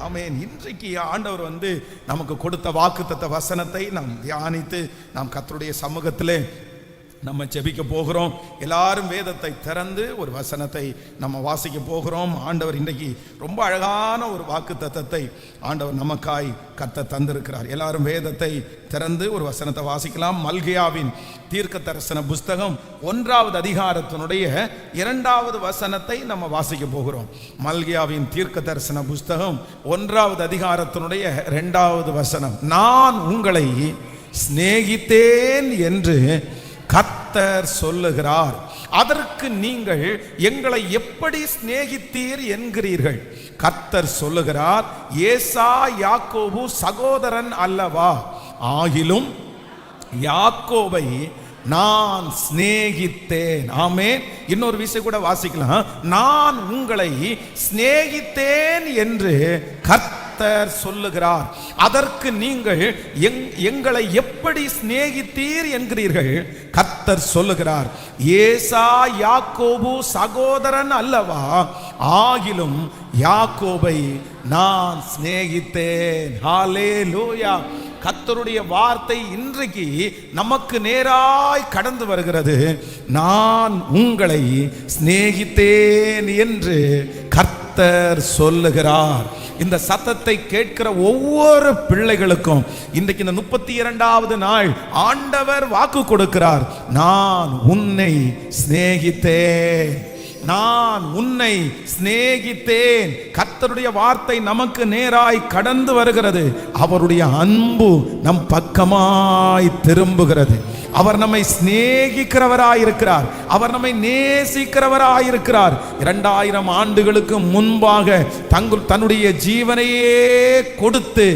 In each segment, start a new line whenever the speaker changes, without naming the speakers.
ஆமென். இன்றைக்கு ஆண்டவர் நமக்கு கொடுத்த வாக்குத்தத்த வசனத்தை நாம் தியானித்து நாம் கர்த்தருடைய சமூகத்திலே நம்ம ஜெபிக்க போகிறோம். எல்லாரும் வேதத்தை திறந்து ஒரு வசனத்தை நம்ம வாசிக்க போகிறோம். ஆண்டவர் இன்றைக்கு ரொம்ப அழகான ஒரு வாக்குத்தத்தத்தை ஆண்டவர் நமக்காய் கர்த்தர் தந்திருக்கிறார். எல்லாரும் வேதத்தை திறந்து ஒரு வசனத்தை வாசிக்கலாம். மல்கியாவின் தீர்க்க தரிசன புஸ்தகம் 1வது அதிகாரத்தினுடைய 2வது வசனத்தை நம்ம வாசிக்க போகிறோம். மல்கியாவின் தீர்க்க தரிசன புஸ்தகம் 1வது அதிகாரத்தினுடைய 2வது வசனம். நான் உங்களை சிநேகித்தேன் என்று கர்த்தர் சொல்லுகிறார், அதற்கு நீங்கள் எங்களை எப்படி சிநேகித்தீர் என்கிறீர்கள். கர்த்தர் சொல்லுகிறார், ஏசா யாக்கோபு சகோதரன் அல்லவா? ஆகிலும் யாக்கோபை நான் சிநேகித்தேன். ஆமென். இன்னொரு விஷயம் கூட வாசிக்கலாம். நான் உங்களை சிநேகித்தேன் என்று கர்த்தர் சொல்லுகிறார், அதற்கு நீங்கள் எங்களை எப்படி சிநேகித்தீர் என்கிறீர்கள். கர்த்தர் சொல்லுகிறார், ஏசா யாக்கோபு சகோதரன் அல்லவா? ஆகிலும் யாக்கோபை நான் சிநேகித்தேன். ஹல்லேலூயா. கர்த்தருடைய வார்த்தை இன்றைக்கு நமக்கு நேராய் கடந்து வருகிறது. நான் உங்களை சிநேகித்தேன் என்று கர்த்தர் சொல்லுகிறார். இந்த சத்தத்தை கேட்கிற ஒவ்வொரு பிள்ளைகளுக்கும் இன்றைக்கு இந்த 32வது நாள் ஆண்டவர் வாக்கு கொடுக்கிறார், நான் உன்னை சிநேகித்தேன், நான் உன்னை சிநேகித்தேன். கர்த்தருடைய வார்த்தை நமக்கு நேராய் கடந்து வருகிறது. அவருடைய அன்பு நம் பக்கமாய் திரும்புகிறது. அவர் நம்மை சிநேகிக்கிறவராயிருக்கிறார், அவர் நம்மை நேசிக்கிறவராயிருக்கிறார். 2000 ஆண்டுகளுக்கு முன்பாக தன்னுடைய ஜீவனையே கொடுத்து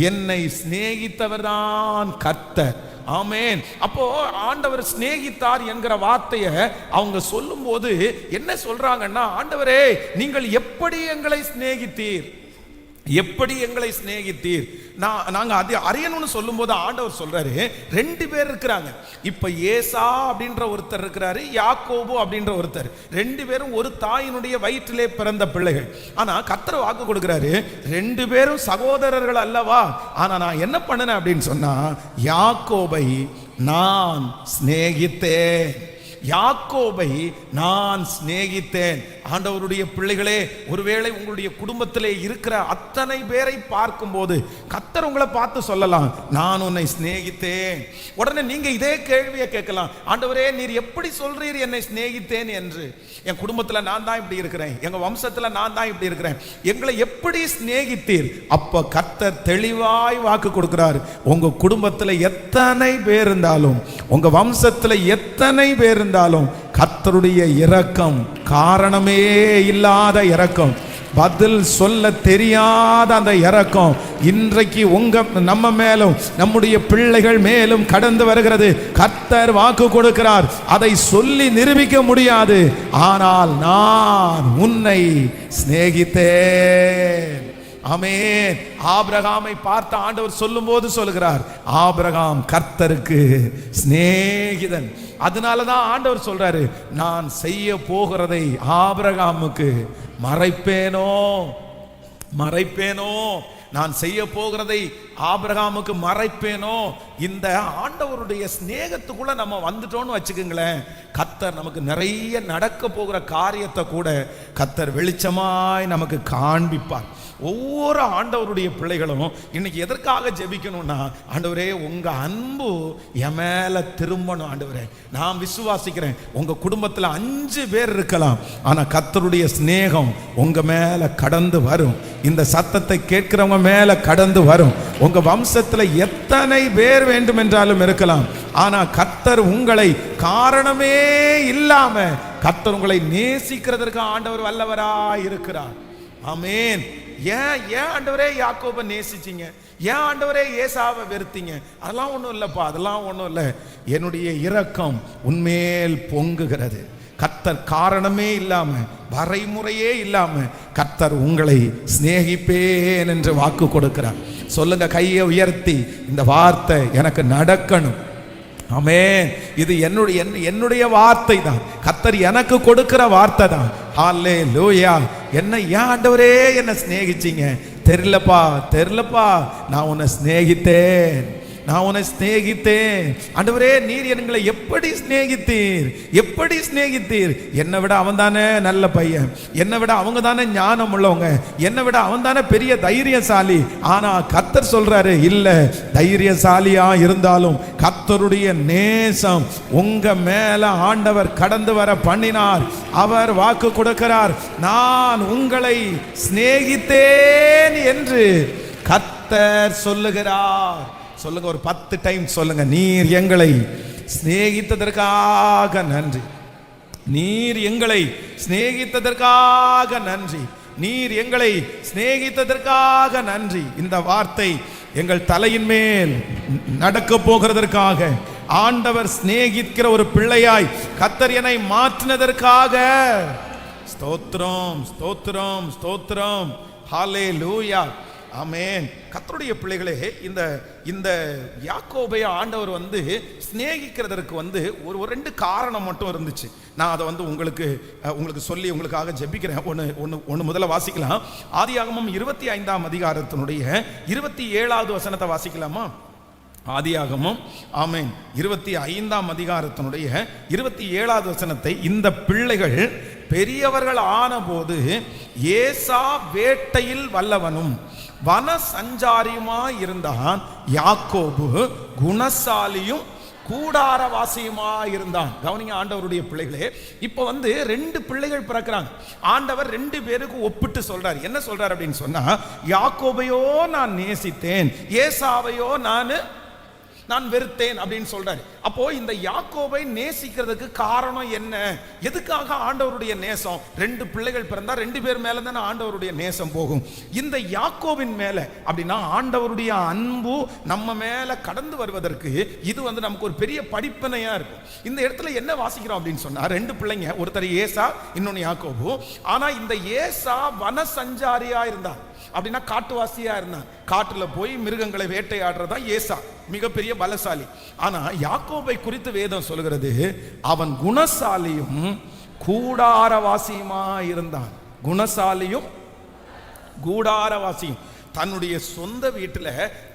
என்னை சிநேகித்தவர்தான் கர்த்தர். ஆமென். அப்போ ஆண்டவர் சிநேகித்தார் என்கிற வார்த்தையை அவங்க சொல்லும் போது என்ன சொல்றாங்கன்னா, ஆண்டவரே நீங்கள் எப்படி எங்களை சிநேகித்தீர், எப்படி எங்களை சிநேகித்தீர். நாங்க அது அறியணும்னு சொல்லும் போது ஆண்டவர் சொல்றாரு, 2 பேர் இருக்கிறாங்க. இப்ப ஏசா அப்படின்ற ஒருத்தர் இருக்கிறாரு, யாக்கோபு அப்படின்ற ஒருத்தர். 2 பேரும் ஒரு தாயினுடைய வயிற்றிலே பிறந்த பிள்ளைகள். ஆனா கர்த்தர் வாக்கு கொடுக்கிறாரு, 2 பேரும் சகோதரர்கள் அல்லவா? ஆனா நான் என்ன பண்ணேன் அப்படின்னு சொன்னா, யாக்கோபை நான் சிநேகித்தேன், யாக்கோபை நான் சிநேகித்தேன். ஆண்டவருடைய பிள்ளைகளே, ஒருவேளை உங்களுடைய குடும்பத்திலே இருக்கிற அத்தனை பேரை பார்க்கும்போது கர்த்தர் உங்களை பார்த்து சொல்லலாம், நான் உன்னை சிநேகித்தேன். உடனே நீங்க இதே கேள்வியை கேட்கலாம், ஆண்டவரே நீர் எப்படி சொல்றீர் என்னை சிநேகித்தேன் என்று? என் குடும்பத்தில் நான் தான் இப்படி இருக்கிறேன், எங்க வம்சத்தில் நான் தான் இப்படி இருக்கிறேன், எங்களை எப்படி சிநேகித்தீர்? அப்ப கர்த்தர் தெளிவாய் வாக்கு கொடுக்கிறார், உங்க குடும்பத்தில் எத்தனை பேர் இருந்தாலும், உங்க வம்சத்தில் எத்தனை பேர் இருந்தாலும், கர்த்தருடைய இரக்கம் காரணமே இல்லாத இரக்கம், பதில் சொல்ல தெரியாத அந்த இரக்கம் இன்றைக்கு நம்ம மேலும் நம்முடைய பிள்ளைகள் மேலும் கடந்து வருகிறது. கர்த்தர் வாக்கு கொடுக்கிறார், அதை சொல்லி நிரூபிக்க முடியாது. ஆனால் நான் உன்னை சிநேகித்தேன். ஆமென். ஆபிரகாமை பார்த்த ஆண்டவர் சொல்லும் போது சொல்லுகிறார், ஆபிரகாம் கர்த்தருக்கு சிநேகிதன். அதனாலதான் ஆண்டவர் சொல்றாரு, நான் செய்ய போகிறதை ஆபிரகாமுக்கு மறைப்பேனோ, மறைப்பேனோ, நான் செய்ய போகிறதை ஆபிரகாமுக்கு மறைப்பேனோ. இந்த ஆண்டவருடைய சிநேகத்துக்குள்ள நம்ம வந்துட்டோம்னு வச்சுக்கோங்களேன், கர்த்தர் நமக்கு நிறைய நடக்க போகிற காரியத்தை கூட கர்த்தர் வெளிச்சமாய் நமக்கு காண்பிப்பார். ஒவ்வொரு ஆண்டவருடைய பிள்ளைகளும் இன்னைக்கு எதற்காக ஜெபிக்கணும்னா, ஆண்டவரே உங்க அன்பு என் மேல திரும்பணும். ஆண்டவரே நான் விசுவாசிக்கிறேன், உங்க குடும்பத்தில் 5 பேர் இருக்கலாம், ஆனா கர்த்தருடைய சிநேகம் உங்க மேல கடந்து வரும். இந்த சத்தத்தை கேட்கிறவங்க மேல கடந்து வரும். உங்க வம்சத்துல எத்தனை பேர் வேண்டும் என்றாலும் இருக்கலாம், ஆனா கர்த்தர் உங்களை காரணமே இல்லாம கர்த்தர் உங்களை நேசிக்கிறதற்கு ஆண்டவர் வல்லவராய் இருக்கிறார். ஆமென். ஏன் ஆண்டவரே யாக்கோபை நேசிச்சீங்க, ஏன் ஆண்டவரே ஏசாவை வெறுத்தீங்க? அதெல்லாம் ஒன்றும் இல்லைப்பா, அதெல்லாம் ஒன்றும் இல்லை. என்னுடைய இரக்கம் உன்மேல் பொங்குகிறது. கர்த்தர் காரணமே இல்லாம, வரைமுறையே இல்லாம கர்த்தர் உங்களை சிநேகிப்பேன் என்று வாக்கு கொடுக்கிறார். சொல்லுங்க, கையை உயர்த்தி, இந்த வார்த்தை எனக்கு நடக்கணும். ஆமென். இது என்னுடைய வார்த்தை தான், கர்த்தர் எனக்கு கொடுக்கிற வார்த்தை தான். ஹல்லேலூயா. என்ன ஏன் ஆண்டவரே என்ன சிநேகிச்சீங்க? தெரியலப்பா, நான் உன்னை சிநேகித்தேன், நான் உன்னை சிநேகித்தேன். ஆண்டவரே, நீர் எங்களை எப்படி சிநேகித்தீர்? என்னை விட அவன் தானே நல்ல பையன், என்னை விட அவங்க தானே ஞானம் உள்ளவங்க, என்னை விட அவன் தானே பெரிய தைரியசாலி. ஆனா கர்த்தர் சொல்றாரு, இல்ல, தைரியசாலியா இருந்தாலும் கர்த்தருடைய நேசம் உங்க மேல ஆண்டவர் கடந்து வர பண்ணினார். அவர் வாக்கு கொடுக்கிறார், நான் உங்களை சிநேகித்தேன் என்று கர்த்தர் சொல்லுகிறார். சொல்லுங்க, ஒரு 10 டைம் சொல்லுங்க. நீர் எங்களை சிநேகித்ததற்காக நன்றி, நீர் எங்களை சிநேகித்ததற்காக நன்றி, நீர் எங்களை சிநேகித்ததற்காக நன்றி. இந்த வார்த்தை எங்கள் தலையின் மேல் நடக்க போகிறதற்காக, ஆண்டவர் சிநேகிக்கிற ஒரு பிள்ளையாய் கர்த்தர் என்னை மாற்றினதற்காக ஸ்தோத்திரம், ஸ்தோத்திரம், ஸ்தோத்திரம். ஹல்லேலூயா, ஆமென். கர்த்தருடைய பிள்ளைகளே, இந்த யாக்கோபை ஆண்டவர் சிநேகிக்கிறதற்கு ஒரு 2 காரணம் மட்டும் இருந்துச்சு. நான் அதை உங்களுக்கு சொல்லி உங்களுக்காக ஜெபிக்கிறேன். ஒன்று முதல்ல வாசிக்கலாம். ஆதியாகமம் 25ஆம் அதிகாரத்தினுடைய 27வது வசனத்தை வாசிக்கலாமா? ஆதியாகமம், ஆமென், 25ஆம் அதிகாரத்தினுடைய 27வது வசனத்தை, இந்த பிள்ளைகள் பெரியவர்கள் ஆனபோது ஏசா வேட்டையில் வல்லவனும் வன சஞ்சாரியுமாய் இருந்தான், யாக்கோபு குணசாலியும் கூடாரவாசியுமாய் இருந்தான். கவனிங்க ஆண்டவருடைய பிள்ளைகளே, இப்போ 2 பிள்ளைகள் பிறக்கிறாங்க. ஆண்டவர் 2 பேருக்கு ஒப்பிட்டு சொல்றார். என்ன சொல்றார் அப்படின்னு சொன்னா, யாக்கோபையோ நான் நேசித்தேன், ஏசாவையோ நான் வெறுத்தேன் அப்படின்னு சொல்றாரு. அப்போ இந்த யாக்கோபை நேசிக்கிறதுக்கு காரணம் என்ன? எதுக்காக ஆண்டவருடைய நேசம்? 2 பிள்ளைகள் பிறந்தா 2 பேர் மேல தானே ஆண்டவருடைய நேசம் போகும். இந்த யாக்கோபின் மேல அப்படின்னா ஆண்டவருடைய அன்பு நம்ம மேல கடந்து வருவதற்கு இது நமக்கு ஒரு பெரிய படிப்பினையா இருக்கும். இந்த இடத்துல என்ன வாசிக்கிறோம் அப்படின்னு சொன்னா, 2 பிள்ளைங்க, ஒருத்தர் ஏசா, இன்னொன்னு யாக்கோபு. ஆனா இந்த ஏசா வன சஞ்சாரியா இருந்தான், அப்படின்னா காட்டுவாசியா இருந்தான். காட்டுல போய் மிருகங்களை வேட்டையாடுறதா ஏசா, மிகப்பெரிய பலசாலி. ஆனா யாக்கோபை குறித்து வேதம் சொல்கிறது, அவன் குணசாலியும் கூடாரவாசியுமா இருந்தான். குணசாலியும் கூடாரவாசியும். தன்னுடைய சொந்த வீட்டில்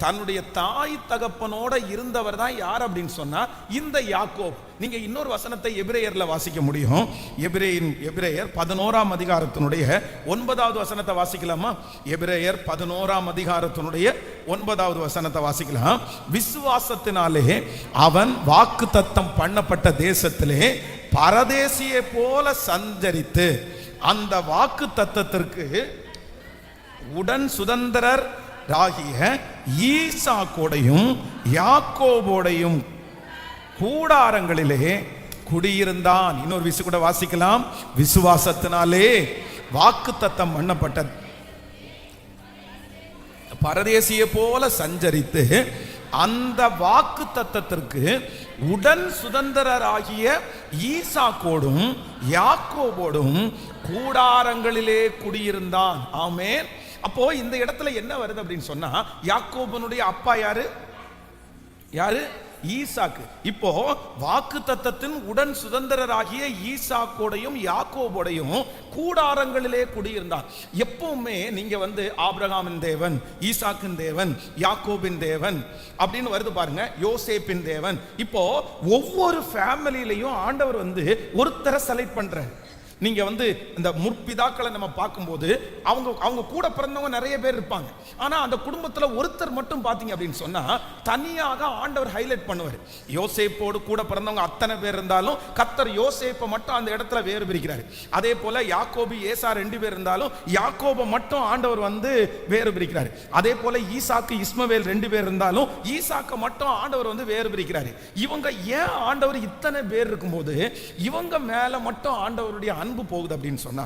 தன்னுடைய தாய் தகப்பனோட இருந்தவர் தான் யார் அப்படின்னு சொன்னா இந்த யாக்கோப். நீங்க இன்னொரு வசனத்தை எபிரேயர்ல வாசிக்க முடியும். எபிரேயர் 11ஆம் அதிகாரத்தினுடைய 9வது வசனத்தை வாசிக்கலாமா? எபிரேயர் 11ஆம் அதிகாரத்தினுடைய 9வது வசனத்தை வாசிக்கலாம். விசுவாசத்தினாலே அவன் வாக்குத்தத்தம் பண்ணப்பட்ட தேசத்திலே பரதேசியை போல சஞ்சரித்து அந்த வாக்கு தத்தத்திற்கு உடன் சுதந்திரர் ஆகிய ஈசாக்கோடையும் யாக்கோபோடையும் கூடாரங்களிலே குடியிருந்தான். இன்னொரு விசு கூட வாசிக்கலாம். விசுவாசத்தினாலே வாக்குத்தத்தம் பண்ணப்பட்ட பரதேசியை போல சஞ்சரித்து அந்த வாக்கு தத்தத்திற்கு உடன் சுதந்திரராகிய ஈசாக்கோடும் யாக்கோபோடும் கூடாரங்களிலே குடியிருந்தான். ஆமென். அப்போ இந்த இடத்துல என்ன வருது அப்படின்னு சொன்னா, யாக்கோபனுடைய அப்பா யாரு? ஈசாக்கு. இப்போ வாக்கு தத்தத்தின் உடன் சுதந்திரராகிய ஈசாக்கோடையும் யாக்கோபோடையும் கூடாரங்களிலே குடியிருந்தான். எப்பவுமே நீங்க ஆபிரகாமின் தேவன், ஈசாக்கின் தேவன், யாக்கோபின் தேவன் அப்படின்னு வருது பாருங்க, யோசேப்பின் தேவன். இப்போ ஒவ்வொரு ஃபேமிலியிலையும் ஆண்டவர் ஒருத்தரை செலக்ட் பண்றார். நீங்க இந்த முற்பிதாக்களை நம்ம பார்க்கும்போது அவங்க கூட பிறந்தவங்க நிறைய பேர் இருப்பாங்க. ஆனா அந்த குடும்பத்துல ஒருத்தர் மட்டும் பாத்தீங்க அப்படின்னு சொன்னா தனியாக ஆண்டவர் ஹைலைட் பண்ணுவார். யோசேப்போடு கூட பிறந்தவங்க அத்தனை பேர் இருந்தாலும் கர்த்தர் யோசேப்பை மட்டும் அந்த இடத்துல வேறு பிரிக்கிறார். அதே போல யாக்கோபு ஏசா 2 பேர் இருந்தாலும் யாக்கோபை மட்டும் ஆண்டவர் வேறு பிரிக்கிறார். அதே போல ஈசாக்கு இஸ்மவேல் 2 பேர் இருந்தாலும் ஈசாக்கை மட்டும் ஆண்டவர் வேறு பிரிக்கிறார். இவங்க ஏன் ஆண்டவர் இத்தனை பேர் இருக்கும்போது இவங்க மேல மட்டும் ஆண்டவருடைய அன்பு போகுது அப்படின்னு சொன்னா,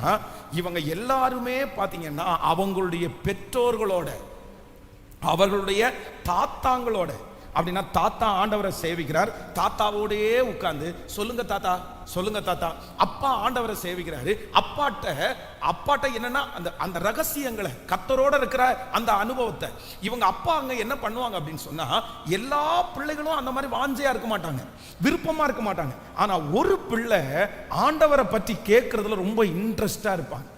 இவங்க எல்லாருமே பாத்தீங்கன்னா அவங்களுடைய பெற்றோர்களோட, அவர்களுடைய தாத்தாங்களோட, அப்படின்னா தாத்தா ஆண்டவரை சேவிக்கிறார், தாத்தாவோடே உட்கார்ந்து சொல்லுங்க தாத்தா, சொல்லுங்க தாத்தா. அப்பா ஆண்டவரை சேவிக்கிறாரு, அப்பாட்ட என்னன்னா அந்த ரகசியங்களை, கர்த்தரோட இருக்கிற அந்த அனுபவத்தை இவங்க அப்பா அங்க என்ன பண்ணுவாங்க அப்படின்னு சொன்னா, எல்லா பிள்ளைகளும் அந்த மாதிரி வாஞ்சையா இருக்க மாட்டாங்க, விருப்பமா இருக்க மாட்டாங்க. ஆனா ஒரு பிள்ளை ஆண்டவரை பற்றி கேட்கறதுல ரொம்ப இன்ட்ரெஸ்டா இருப்பாங்க.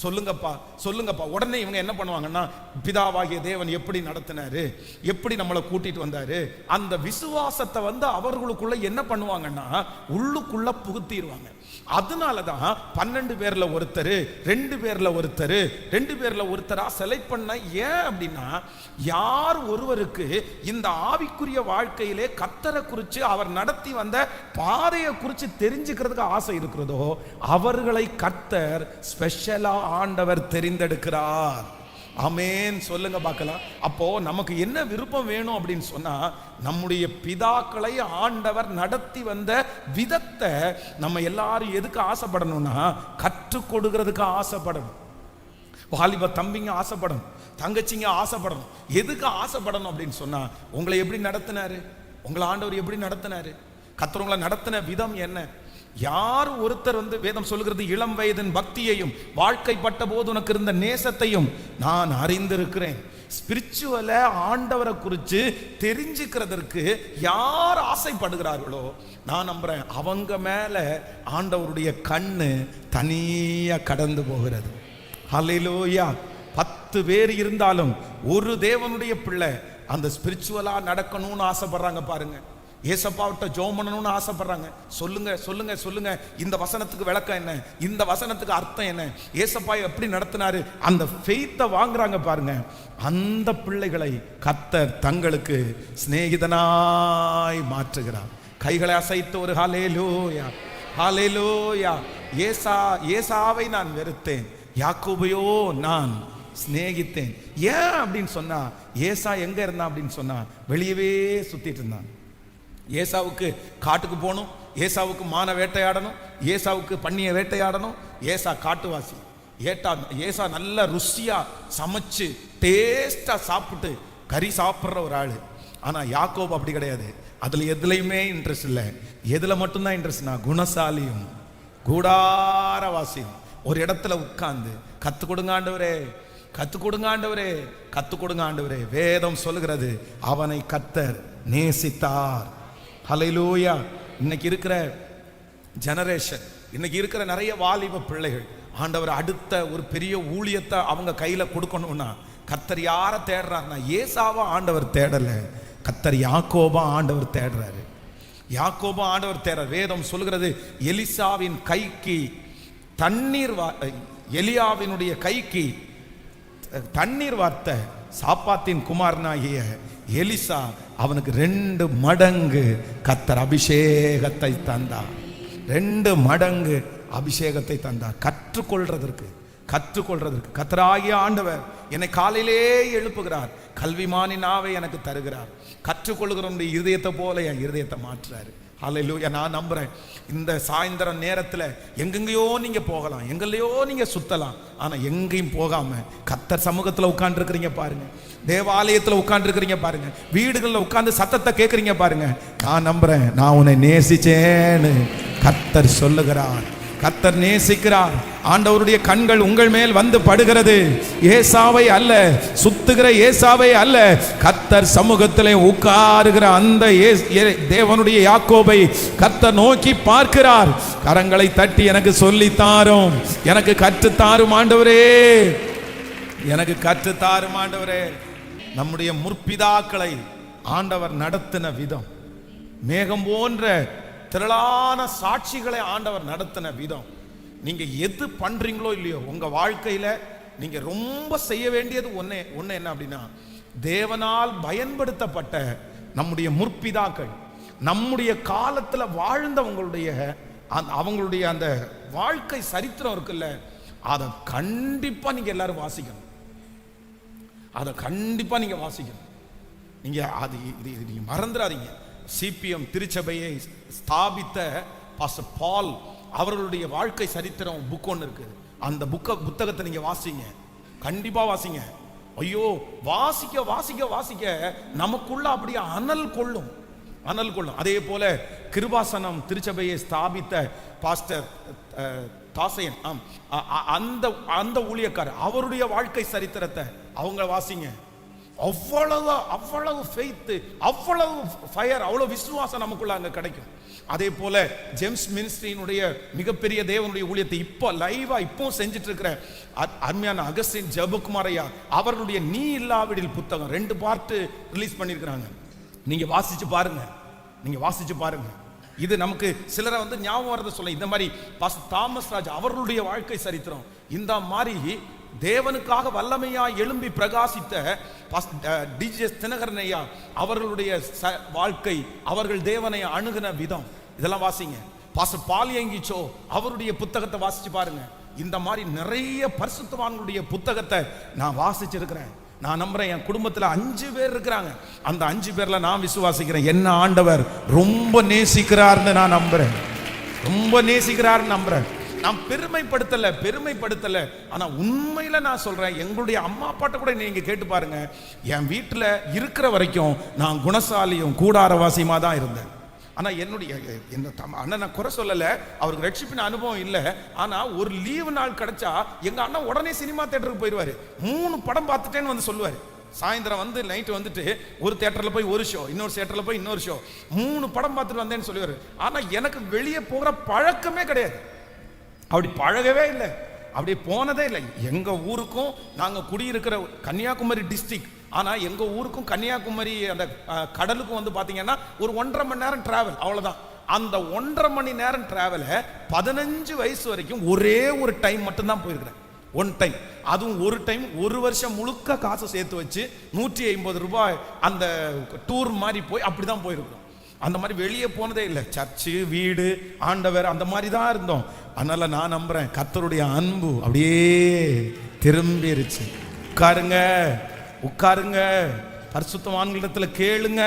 சொல்லுங்கப்பா சொல்லுங்கப்பா. உடனே இவங்க என்ன பண்ணுவாங்கன்னா, பிதாவாகிய தேவன் எப்படி நடத்தினாரு, எப்படி நம்மளை கூட்டிட்டு வந்தாரு, அந்த விசுவாசத்தை அவர்களுக்குள்ள என்ன பண்ணுவாங்கன்னா உள்ளுக்குள்ள புகுத்திடுவாங்க. அதனாலதான் 12 பேர்ல ஒருத்தர், 2 பேர்ல ஒருத்தர், 2 பேர்ல ஒருத்தரா செலக்ட் பண்ண. ஏன் அப்படின்னா, யார் ஒருவருக்கு இந்த ஆவிக்குரிய வாழ்க்கையிலே கர்த்தரை குறித்து அவர் நடத்தி வந்த பாதையை குறித்து தெரிஞ்சுக்கிறதுக்கு ஆசை இருக்கிறதோ அவர்களை கர்த்தர் ஸ்பெஷலா ஆண்டவர் தெரிந்தெடுக்கிறார். ஆமென் சொல்லுங்க பார்க்கலாம். அப்போ நமக்கு என்ன விருப்பம் வேணும் அப்படின்னு சொன்னா, நம்முடைய பிதாக்களை ஆண்டவர் நடத்தி வந்த விதத்தை நம்ம எல்லாரும் எதுக்கு ஆசைப்படணும்னா, கற்றுக் கொடுக்கிறதுக்கு ஆசைப்படணும். வாலிப தம்பிங்க ஆசைப்படணும், தங்கச்சிங்க ஆசைப்படணும். எதுக்கு ஆசைப்படணும் அப்படின்னு சொன்னா, உங்களை எப்படி நடத்தினாரு, உங்களை ஆண்டவர் எப்படி நடத்தினாரு, கர்த்தர் உங்களை நடத்தின விதம் என்ன. யார் ஒருத்தர் வேதம் சொல்லுகிறது, இளம் வயதின் பக்தியையும் வாழ்க்கைப்பட்ட போது உனக்கு இருந்த நேசத்தையும் நான் அறிந்திருக்கிறேன். ஸ்பிரிச்சுவல ஆண்டவரை குறித்து தெரிஞ்சுக்கிறதற்கு யார் ஆசைப்படுகிறார்களோ நான் நம்புறேன், அவங்க மேல ஆண்டவருடைய கண்ணு தனியா கடந்து போகிறது. ஹல்லேலூயா. 10 பேர் இருந்தாலும் ஒரு தேவனுடைய பிள்ளை அந்த ஸ்பிரிச்சுவலா நடக்கணும்னு ஆசைப்படுறாங்க பாருங்க. ஏசப்பாவிட்ட ஜெபம் பண்ணணும்னு ஆசைப்படுறாங்க. சொல்லுங்க சொல்லுங்க சொல்லுங்க, இந்த வசனத்துக்கு விளக்கம் என்ன, இந்த வசனத்துக்கு அர்த்தம் என்ன, ஏசப்பா எப்படி நடத்தினாரு, அந்த ஃபெய்த்தை வாங்குறாங்க பாருங்க. அந்த பிள்ளைகளை கர்த்தர் தங்களுக்கு சிநேகிதனாய் மாற்றுகிறார். கைகளை அசைத்து ஒரு ஹல்லேலூயா ஹல்லேலூயா. ஏசாவை நான் வெறுத்தேன், யாக்கோபையோ நான் சிநேகித்தேன். ஏன் அப்படின்னு சொன்னா, ஏசா எங்க இருந்தான் அப்படின்னு சொன்னா, வெளியவே சுத்திட்டு இருந்தான். ஏசாவுக்கு காட்டுக்கு போகணும், ஏசாவுக்கு மான வேட்டையாடணும், ஏசாவுக்கு பன்னியை வேட்டையாடணும். ஏசா காட்டுவாசி. ஏசா நல்ல ருசியா சமைச்சு டேஸ்டா சாப்பிட்டு கறி சாப்பிட்ற ஒரு ஆளு. ஆனா யாக்கோபு அப்படி கிடையாது. அதுல எதுலையுமே இன்ட்ரெஸ்ட் இல்லை. எதுல மட்டும்தான் இன்ட்ரெஸ்ட்னா, குணசாலியும் கூடாரவாசியும். ஒரு இடத்துல உட்கார்ந்து கத்து கொடுங்க ஆண்டவரே, கத்து கொடுங்க ஆண்டவரே, கத்து கொடுங்க ஆண்டவரே. வேதம் சொல்லுகிறது, அவனை கர்த்தர் நேசித்தார். ஹல்லேலூயா. இன்னைக்கு இருக்கிற ஜெனரேஷன், இன்னைக்கு இருக்கிற நிறைய வாலிப பிள்ளைகள் ஆண்டவர் அடுத்த ஒரு பெரிய ஊழியத்தை அவங்க கையில கொடுக்கணும்னா கர்த்தர் யாரை தேடுறாருன்னா, ஏசாவா ஆண்டவர் தேடல, கர்த்தர் யாக்கோபா ஆண்டவர் தேடுறாரு. யாக்கோபா ஆண்டவர் தேடுறார். வேதம் சொல்லுகிறது, எலிசாவின் கைக்கு தண்ணீர், எலியாவினுடைய கைக்கு தண்ணீர் வார்த்த சாப்பாத்தின் குமாரனாகிய எலிசா அவனுக்கு 2 மடங்கு கர்த்தர் அபிஷேகத்தை தந்தார். 2 மடங்கு அபிஷேகத்தை தந்தார். கற்றுக்கொள்றதற்கு கர்த்தராகிய ஆண்டவர் என்னை காலையிலே எழுப்புகிறார், கல்விமானின் நாவை எனக்கு தருகிறார். கற்றுக்கொள்கிறவனுடைய இருதயத்தை போல என் இருதயத்தை மாற்றுறாரு. ஹல்லேலூயா. நான் நம்புறேன், இந்த சாயந்தரம் நேரத்தில் எங்கெங்கயோ நீங்க போகலாம், எங்கெல்லையோ நீங்க சுத்தலாம், ஆனா எங்கேயும் போகாம கர்த்தர் சமூகத்தில் உட்கார்ந்து இருக்கிறீங்க பாருங்க, தேவாலயத்தில் உட்கார்ந்து இருக்கிறீங்க பாருங்க, வீடுகளில் உட்கார்ந்து சத்தத்தை கேட்குறீங்க பாருங்க. நான் நம்புறேன், நான் உன்னை நேசிச்சேன்னு கர்த்தர் சொல்லுகிறார். கர்த்தர் நேசிக்கிறார். ஆண்டவருடைய கண்கள் உங்கள் மேல் வந்து படுகிறது. ஏசாவை அல்ல, சுத்துகிற ஏசாவை அல்ல, கர்த்தர் சமூகத்திலே உட்காருகிற அந்த தேவனுடைய யாக்கோபை கர்த்தர் நோக்கி பார்க்கிறார். கரங்களை தட்டி எனக்கு சொல்லித்தாரும், எனக்கு கற்றுத்தாரும் ஆண்டவரே, எனக்கு கற்றுத்தாரும் ஆண்டவரே. நம்முடைய முற்பிதாக்களை ஆண்டவர் நடத்தின விதம், மேகம் போன்ற திரளான சாட்சிகளை ஆண்டவர் நடத்தின விதம், நீங்க எது பண்றீங்களோ இல்லையோ உங்க வாழ்க்கையில நீங்க ரொம்ப செய்ய வேண்டியது ஒண்ணு என்ன அப்படின்னா, தேவனால் பயன்படுத்தப்பட்ட நம்முடைய முற்பிதாக்கள், நம்முடைய காலத்துல வாழ்ந்தவங்களுடைய அவங்களுடைய அந்த வாழ்க்கை சரித்திரம் இருக்குல்ல, அதை கண்டிப்பா நீங்க எல்லாரும் வாசிக்கணும். அதை கண்டிப்பா நீங்க வாசிக்கணும். நீங்க அது நீங்க மறந்துடாதீங்க. சிபிஎம் திருச்சபையை ஸ்தாபித்த பாஸ்டர் பால் அவர்களுடைய வாழ்க்கை சரித்திரம் புக் ஒன்று இருக்கு. அந்த புத்தகத்தை நீங்க வாசிங்க, கண்டிப்பா வாசிங்க. ஐயோ, வாசிக்க வாசிக்க வாசிக்க நமக்குள்ள அப்படியே அனல் கொள்ளும். அதே போல கிருபாசனம் திருச்சபையை ஸ்தாபித்த பாஸ்டர் தாசையன், அந்த ஊழியக்காரர், அவருடைய வாழ்க்கை சரித்திரத்தை அவங்க வாசிங்க. அவ்வளவு அவ்வளவு ஃபெய்த், அவ்வளவு ஃபயர், அவ்வளவு விசுவாசம் நமக்குள்ள அங்க கிடைக்கும். அதே போல ஜேம்ஸ் மினிஸ்ட்ரியினுடைய மிகப்பெரிய தேவனுடைய ஊழியத்தை இப்போ லைவா இப்போ செஞ்சுட்டு இருக்கிற அருமையான அகஸ்டின் ஜெபகுமார் ஐயா அவர்களுடைய நீ இல்லாவிடில் புத்தகம் 2 பார்ட் ரிலீஸ் பண்ணியிருக்கிறாங்க. நீங்க வாசிச்சு பாருங்க, நீங்க வாசிச்சு பாருங்க. இது நமக்கு சிலரை வந்து ஞாபகம் வரத சொல்ல. இந்த மாதிரி தாமஸ் ராஜ் அவர்களுடைய வாழ்க்கை சரித்திரம், இந்த மாதிரி தேவனுக்காக வல்லமையா எழும்பி பிரகாசித்த டிஜிஎஸ் தினகரன் ஐயா அவர்களுடைய வாழ்க்கை, அவர்கள் தேவனை அணுகின விதம், இதெல்லாம் வாசிங்க. பாஸ்டர் பாலியங்கிச்சோ அவருடைய புத்தகத்தை வாசிச்சு பாருங்க. இந்த மாதிரி நிறைய பரிசுத்தவான்களுடைய புத்தகத்தை நான் வாசிச்சிருக்கிறேன். நான் நம்புறேன் என் குடும்பத்தில் 5 பேர் இருக்கிறாங்க. அந்த 5 பேர்ல நான் விசுவாசிக்கிறேன் என்ன ஆண்டவர் ரொம்ப நேசிக்கிறார்னு நான் நம்புறேன், ரொம்ப நேசிக்கிறார்னு நம்புறேன். நான் பெருமைப்படுத்தல, ஆனா உண்மையில நான் சொல்றேன், எங்களுடைய அம்மா அப்பாட்ட கூட நீங்க கேட்டு பாருங்க, என் வீட்டுல இருக்கிற வரைக்கும் நான் குணசாலியும் கூடாரவாசியமா தான் இருந்தேன். ஆனா என்னுடைய அண்ணன் நான் குறை சொல்லல, அவருக்கு ரட்சிப்பின் அனுபவம் இல்லை. ஆனா ஒரு லீவு நாள் கிடைச்சா எங்க அண்ணன் உடனே சினிமா தியேட்டருக்கு போயிடுவாரு. 3 படம் பார்த்துட்டேன்னு வந்து சொல்லுவாரு. சாயந்தரம் வந்து நைட்டு வந்துட்டு ஒரு தியேட்டர்ல போய் ஒரு ஷோ, இன்னொரு தியேட்டர்ல போய் இன்னொரு ஷோ, 3 படம் பார்த்துட்டு வந்தேன்னு சொல்லுவாரு. ஆனா எனக்கு வெளியே போகிற பழக்கமே கிடையாது, அப்படி பழகவே இல்லை, அப்படி போனதே இல்லை. எங்க ஊருக்கும் நாங்க குடியிருக்கிற கன்னியாகுமரி டிஸ்ட்ரிக்ட், ஆனா எங்க ஊருக்கும் கன்னியாகுமரி அந்த கடலுக்கும் வந்து பாத்தீங்கன்னா ஒரு 1.5 மணி நேரம் டிராவல், அவ்வளவுதான். அந்த 1.5 மணி நேரம் டிராவல 15 வயசு வரைக்கும் ஒரே ஒரு டைம் மட்டும்தான் போயிருக்கிறேன். 1 டைம், அதுவும் ஒரு டைம் 1 வருஷம் முழுக்க காசு சேர்த்து வச்சு 150 ரூபாய் அந்த டூர் மாதிரி போய் அப்படிதான் போயிருக்கிறோம். அந்த மாதிரி வெளியே போனதே இல்லை. சர்ச்சு, வீடு, ஆண்டவர், அந்த மாதிரி தான் இருந்தோம். அதனால நான் நம்புறேன் கர்த்தருடைய அன்பு அப்படியே திரும்பிருச்சு. உட்காருங்க, பரிசுத்தவான்களிடத்துல கேளுங்க,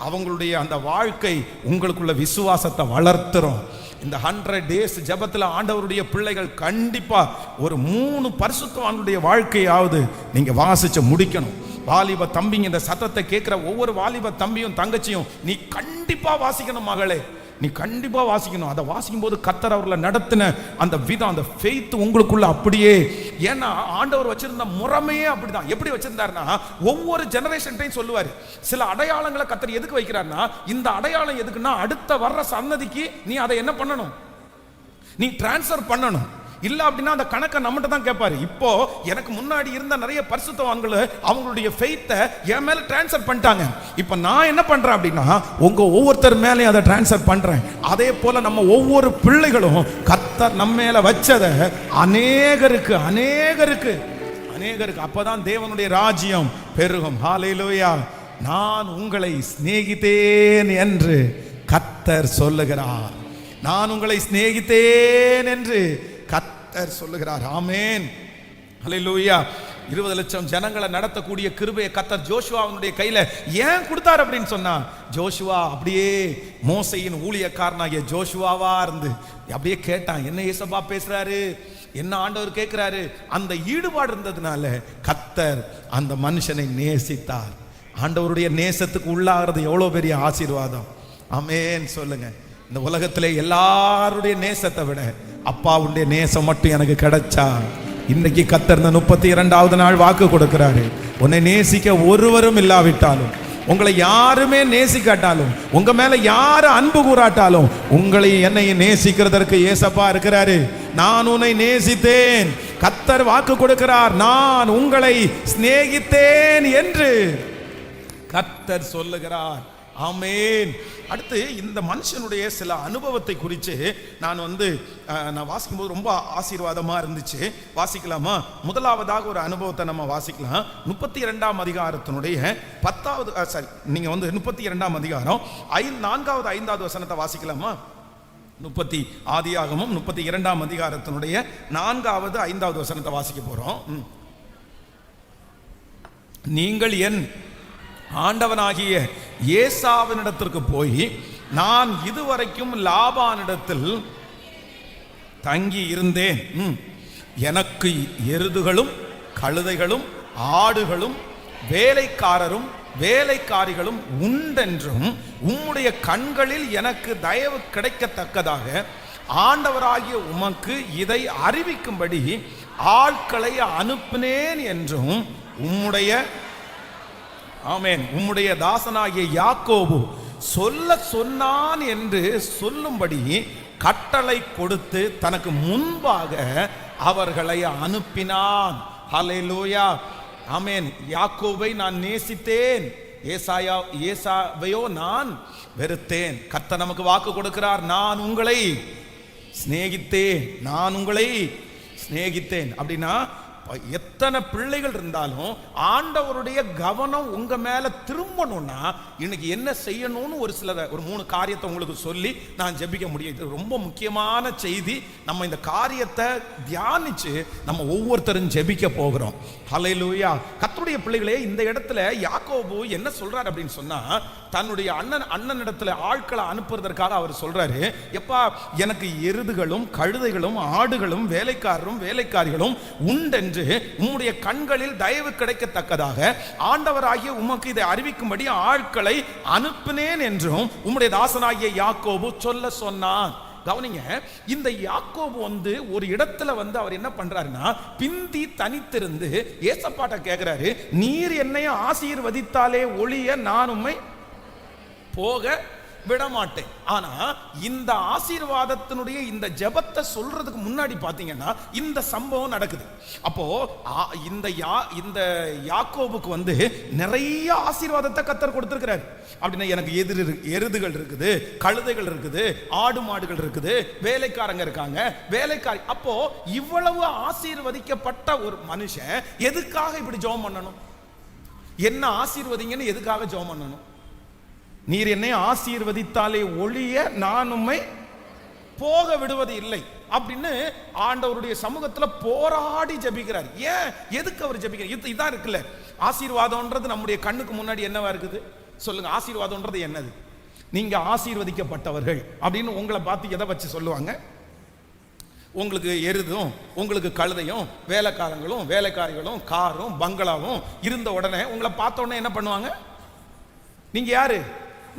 அவங்களுடைய அந்த வாழ்க்கை உங்களுக்குள்ள விசுவாசத்தை வளர்த்துறோம். இந்த 100 days ஜபத்துல ஆண்டவருடைய பிள்ளைகள் கண்டிப்பா ஒரு 3 பரிசுத்தவான்களுடைய வாழ்க்கையாவது நீங்க வாசிச்சு முடிக்கணும். வாலிப தம்பிங்க, இந்த சத்தத்தை கேட்கிற ஒவ்வொரு வாலிப தம்பியும் தங்கச்சியும் நீ கண்டிப்பா வாசிக்கணும் மகளே, நீ கண்டிப்பா வாசிக்கணும். அதை வாசிக்கும் போது கர்த்தர் அவர்களை நடத்தின அந்த விதம், அந்த ஃபெய்த் உங்களுக்குள்ள அப்படியே. ஏன்னா ஆண்டவர் வச்சிருந்த முறைமையே அப்படிதான். எப்படி வச்சிருந்தாருன்னா ஒவ்வொரு ஜெனரேஷன்டையும் சொல்லுவாரு. சில அடையாளங்களை கர்த்தர் எதுக்கு வைக்கிறாருன்னா, இந்த அடையாளம் எதுக்குன்னா அடுத்த வர்ற சன்னதிக்கு நீ அதை என்ன பண்ணணும், நீ டிரான்ஸ்ஃபர் பண்ணணும். இல்ல அப்படின்னா அந்த கணக்கை நம்மகிட்ட தான் கேட்பாரு. இப்போ எனக்கு முன்னாடி இருந்த நிறைய பரிசுத்தவான்கள் அவங்களுடைய ஃபெய்த்தை என் மேல டிரான்ஸ்ஃபர் பண்ணிட்டாங்க. இப்போ நான் என்ன பண்றேன் அப்படின்னா உங்க ஒவ்வொருத்தர் மேலேயும் அதை டிரான்ஸ்ஃபர் பண்றேன். அதே போல நம்ம ஒவ்வொரு பிள்ளைகளும் கர்த்தர் நம்ம மேல வச்சதை அநேகருக்கு அப்பதான் தேவனுடைய ராஜ்யம் பெருகும். ஹல்லேலூயா. நான் உங்களை சிநேகித்தேன் என்று கர்த்தர் சொல்லுகிறார். நான் உங்களை சிநேகித்தேன் என்று கர்த்தர் சொல்லுகிறார். ஆமென், ஹல்லேலூயா. 20 லட்சம் ஜனங்களை நடத்தக்கூடிய கிருபையை கர்த்தர் ஜோஷுவாவுடைய கையில ஏன் கொடுத்தார் அப்படின்னு சொன்னா, ஜோஷுவா அப்படியே மோசையின் ஊழியக்காரனாகிய ஜோஷுவாவா இருந்து அப்படியே கேட்டான், என்ன ஏசப்பா பேசுறாரு, என்ன ஆண்டவர் கேட்கிறாரு. அந்த ஈடுபாடு இருந்ததுனால கர்த்தர் அந்த மனுஷனை நேசித்தார். ஆண்டவருடைய நேசத்துக்கு உள்ளாகிறது எவ்வளவு பெரிய ஆசீர்வாதம். ஆமென் சொல்லுங்க. இந்த உலகத்திலே எல்லாருடைய நேசத்தை விட அப்பாவுடைய நேசம் மட்டும் எனக்கு கிடைச்சா, இன்னைக்கு கர்த்தர் 32வது நாள் வாக்கு கொடுக்கிறாரு. உன்னை நேசிக்க ஒருவரும் இல்லாவிட்டாலும், உங்களை யாருமே நேசிக்காட்டாலும், உங்க மேல யாரு அன்பு கூறாட்டாலும், உங்களை என்னை நேசிக்கிறதற்கு ஏசப்பா இருக்கிறாரு. நான் உன்னை நேசித்தேன், கர்த்தர் வாக்கு கொடுக்கிறார், நான் உங்களை சிநேகித்தேன் என்று கர்த்தர் சொல்லுகிறார். ஆமென். அடுத்து இந்த மனுஷனுடைய சில அனுபவத்தை குறித்து நான் வாசிக்கும்போது ரொம்ப ஆசீர்வாதமா இருந்துச்சு. வாசிக்கலாமா? முதலாவதாக ஒரு அனுபவத்தை நம்ம வாசிக்கலாம். 32ஆம் அதிகாரத்தினுடைய 10வது நீங்க 32ஆம் அதிகாரம் 4வது 5வது வசனத்தை வாசிக்கலாமா? ஆதியாகமம் 32ஆம் அதிகாரத்தினுடைய 4வது 5வது வசனத்தை வாசிக்க போறோம். நீங்கள் என் ஆண்டவனாகிய ஏசாவினிடத்திற்கு போய், நான் இதுவரைக்கும் லாபானிடத்தில் தங்கி இருந்தேன், எனக்கு எருதுகளும் கழுதைகளும் ஆடுகளும் வேலைக்காரரும் வேலைக்காரிகளும் உண்டென்றும் உம்முடைய கண்களில் எனக்கு தயவு கிடைக்கத்தக்கதாக ஆண்டவராகிய உமக்கு இதை அறிவிக்கும்படி ஆட்களை அனுப்பினேன் என்றும் உம்முடைய ஆமென். உம்முடைய தாசனாகிய யாக்கோபு சொல்ல சொன்னான் என்று சொல்லும்படி கட்டளை கொடுத்து தனக்கு முன்பாக அவர்களை அனுப்பினான். ஹல்லேலூயா, ஆமென். யாக்கோபை நான் நேசித்தேன், ஏசாவையோ நான் வெறுத்தேன். கர்த்தர் நமக்கு வாக்கு கொடுக்கிறார், நான் உங்களை சிநேகித்தேன், நான் உங்களை சிநேகித்தேன். அப்படின்னா எத்தனை பிள்ளைகள் இருந்தாலும் ஆண்டவருடைய கவனம் உங்க மேல திரும்பணும்னா இன்னைக்கு என்ன செய்யணும்னு ஒரு 3 காரியத்தை உங்களுக்கு சொல்லி நான் ஜெபிக்க முடியும். இது ரொம்ப முக்கியமான செய்தி. நம்ம இந்த காரியத்தை தியானிச்சு நம்ம ஒவ்வொருத்தரும் ஜெபிக்க போகிறோம். ஹல்லேலூயா. கர்த்தருடைய பிள்ளைகளே, இந்த இடத்துல யாக்கோபு என்ன சொல்றாரு அப்படின்னு சொன்னா, தன்னுடைய அண்ணனிடத்துல ஆட்களை அனுப்புறதற்காக அவர் சொல்றாரு, எப்பா எனக்கு எருதுகளும் கழுதைகளும் ஆடுகளும் வேலைக்காரரும் வேலைக்காரிகளும் உண்டென்று உம்முடைய கண்களில் தயவு கிடைக்கத்தக்கதாக ஆண்டவராகிய உமக்கு இதை அறிவிக்கும்படி ஆட்களை அனுப்பினேன் என்றும் உம்முடைய தாசனாகிய யாக்கோபு சொல்ல சொன்னான். கவனிங்க, இந்த யாக்கோபு ஒரு இடத்துல அவர் என்ன பண்றாருன்னா, பிந்தி தனித்திருந்து ஏசப்பாட்ட கேட்கிறாரு, நீர் என்னை ஆசீர்வதித்தாலே ஒழிய நான் உம்மை போக விட மாட்டேன். ஆனா இந்த ஆசீர்வாதத்தினுடைய இந்த ஜெபத்தை சொல்றதுக்கு முன்னாடி பாத்தீங்கன்னா இந்த சம்பவம் நடக்குது. அப்போ இந்த யாக்கோபுக்கு நிறைய ஆசீர்வாதத்தை கர்த்தர் கொடுத்திருக்கிறார். அப்படின்னா எனக்கு எருதுகள் இருக்குது, கழுதைகள் இருக்குது, ஆடு மாடுகள் இருக்குது, வேலைக்காரங்க இருக்காங்க, வேலைக்காரி. அப்போ இவ்வளவு ஆசீர்வதிக்கப்பட்ட ஒரு மனுஷன் எதுக்காக இப்படி ஜெபம் பண்ணணும்? என்ன ஆசீர்வதிங்கன்னு எதுக்காக ஜெபம் பண்ணணும்? நீர் என்னை ஆசீர்வதித்தாலே ஒழிய நான் உம்மை போக விடுவது இல்லை அப்படின்னு ஆண்டவருடைய சமூகத்துல போராடி ஜெபிக்கிறார். ஏன், எதுக்கு அவர் ஜெபிக்கிறார்? இதான் இருக்குல்ல, ஆசீர்வாதம்ன்றது நம்முடைய கண்ணுக்கு முன்னாடி என்னவா இருக்குது சொல்லுங்க. ஆசீர்வாதம்ன்றது என்னது? நீங்க ஆசீர்வதிக்கப்பட்டவர்கள் அப்படின்னு உங்களை பார்த்து எதை வச்சு சொல்லுவாங்க? உங்களுக்கு எருதும் உங்களுக்கு கழுதையும் வேலைக்காரங்களும் வேலைக்காரிகளும் காரும் பங்களாவும் இருந்த உடனே உங்களை பார்த்த உடனே என்ன பண்ணுவாங்க? நீங்க யாரு?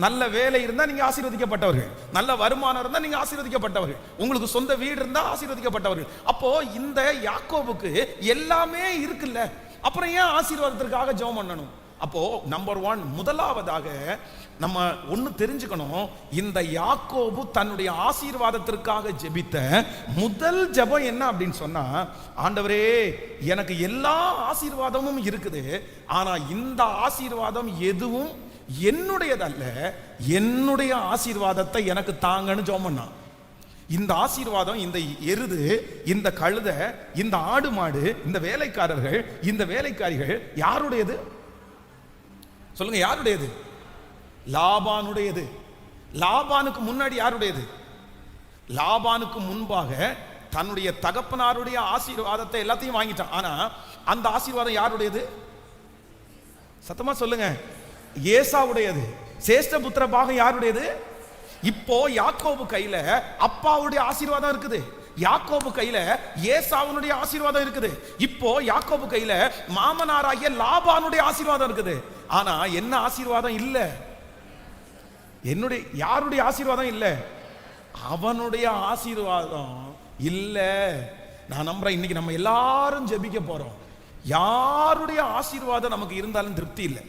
நல்ல வேலை இருந்தா நீங்க ஆசீர்வதிக்கப்பட்டவர்கள், நல்ல வருமானம் இருந்தா நீங்க ஆசீர்வதிக்கப்பட்டவர்கள், உங்களுக்கு சொந்த வீடு இருந்தா ஆசீர்வதிக்கப்பட்டவர்கள். அப்போ இந்த யாக்கோபுக்கு எல்லாமே இருக்குல்ல, அப்புறம் ஏன் ஆசீர்வாதத்திற்காக ஜெபம் பண்ணணும்? அப்போ நம்பர் 1, முதலாவதாக நம்ம ஒன்னு தெரிஞ்சுக்கணும். இந்த யாக்கோபு தன்னுடைய ஆசீர்வாதத்திற்காக ஜெபித்த முதல் ஜெபம் என்ன அப்படின்னு சொன்னா, ஆண்டவரே எனக்கு எல்லா ஆசீர்வாதமும் இருக்குது, ஆனா இந்த ஆசீர்வாதம் எதுவும் என்னுடையதல்ல, என்னுடைய ஆசீர்வாதத்தை எனக்கு தாங்கன்னு ஜெபம் பண்ணான். இந்த ஆசீர்வாதம், இந்த எருது, இந்த கழுதை, இந்த ஆடு மாடு, இந்த வேலைக்காரர்கள், இந்த வேலைக்காரிகள் யாருடையது சொல்லுங்க? யாருடையது? லாபானுடையது. லாபானுக்கு முன்னாடி யாருடையது? லாபானுக்கு முன்பாக தன்னுடைய தகப்பனாருடைய ஆசீர்வாதத்தை எல்லாத்தையும் வாங்கிட்டான். ஆனா அந்த ஆசீர்வாதம் யாருடையது? சத்தமா சொல்லுங்க. ஏசாவுடையது. சேஷ்ட புத்திர பாகம் யாருடையது? இப்போ யாக்கோபு கையில அப்பாவுடைய ஆசீர்வாதம் இருக்குது, யாக்கோபு கையில ஏசாவுடைய ஆசீர்வாதம் இருக்குது, இப்போ யாக்கோபு கையில மாமனாராகிய லாபானுடைய ஆசீர்வாதம் இருக்குது. ஆனா என்ன ஆசீர்வாதம் இல்ல? என்னுடைய யாருடைய ஆசீர்வாதம் இல்ல? அவனுடைய ஆசீர்வாதம் இல்ல. நான் நம்புறேன் இன்னைக்கு நம்ம எல்லாரும் ஜெபிக்க போறோம். யாருடைய ஆசீர்வாதம் நமக்கு இருந்தாலும் திருப்தி இல்லை,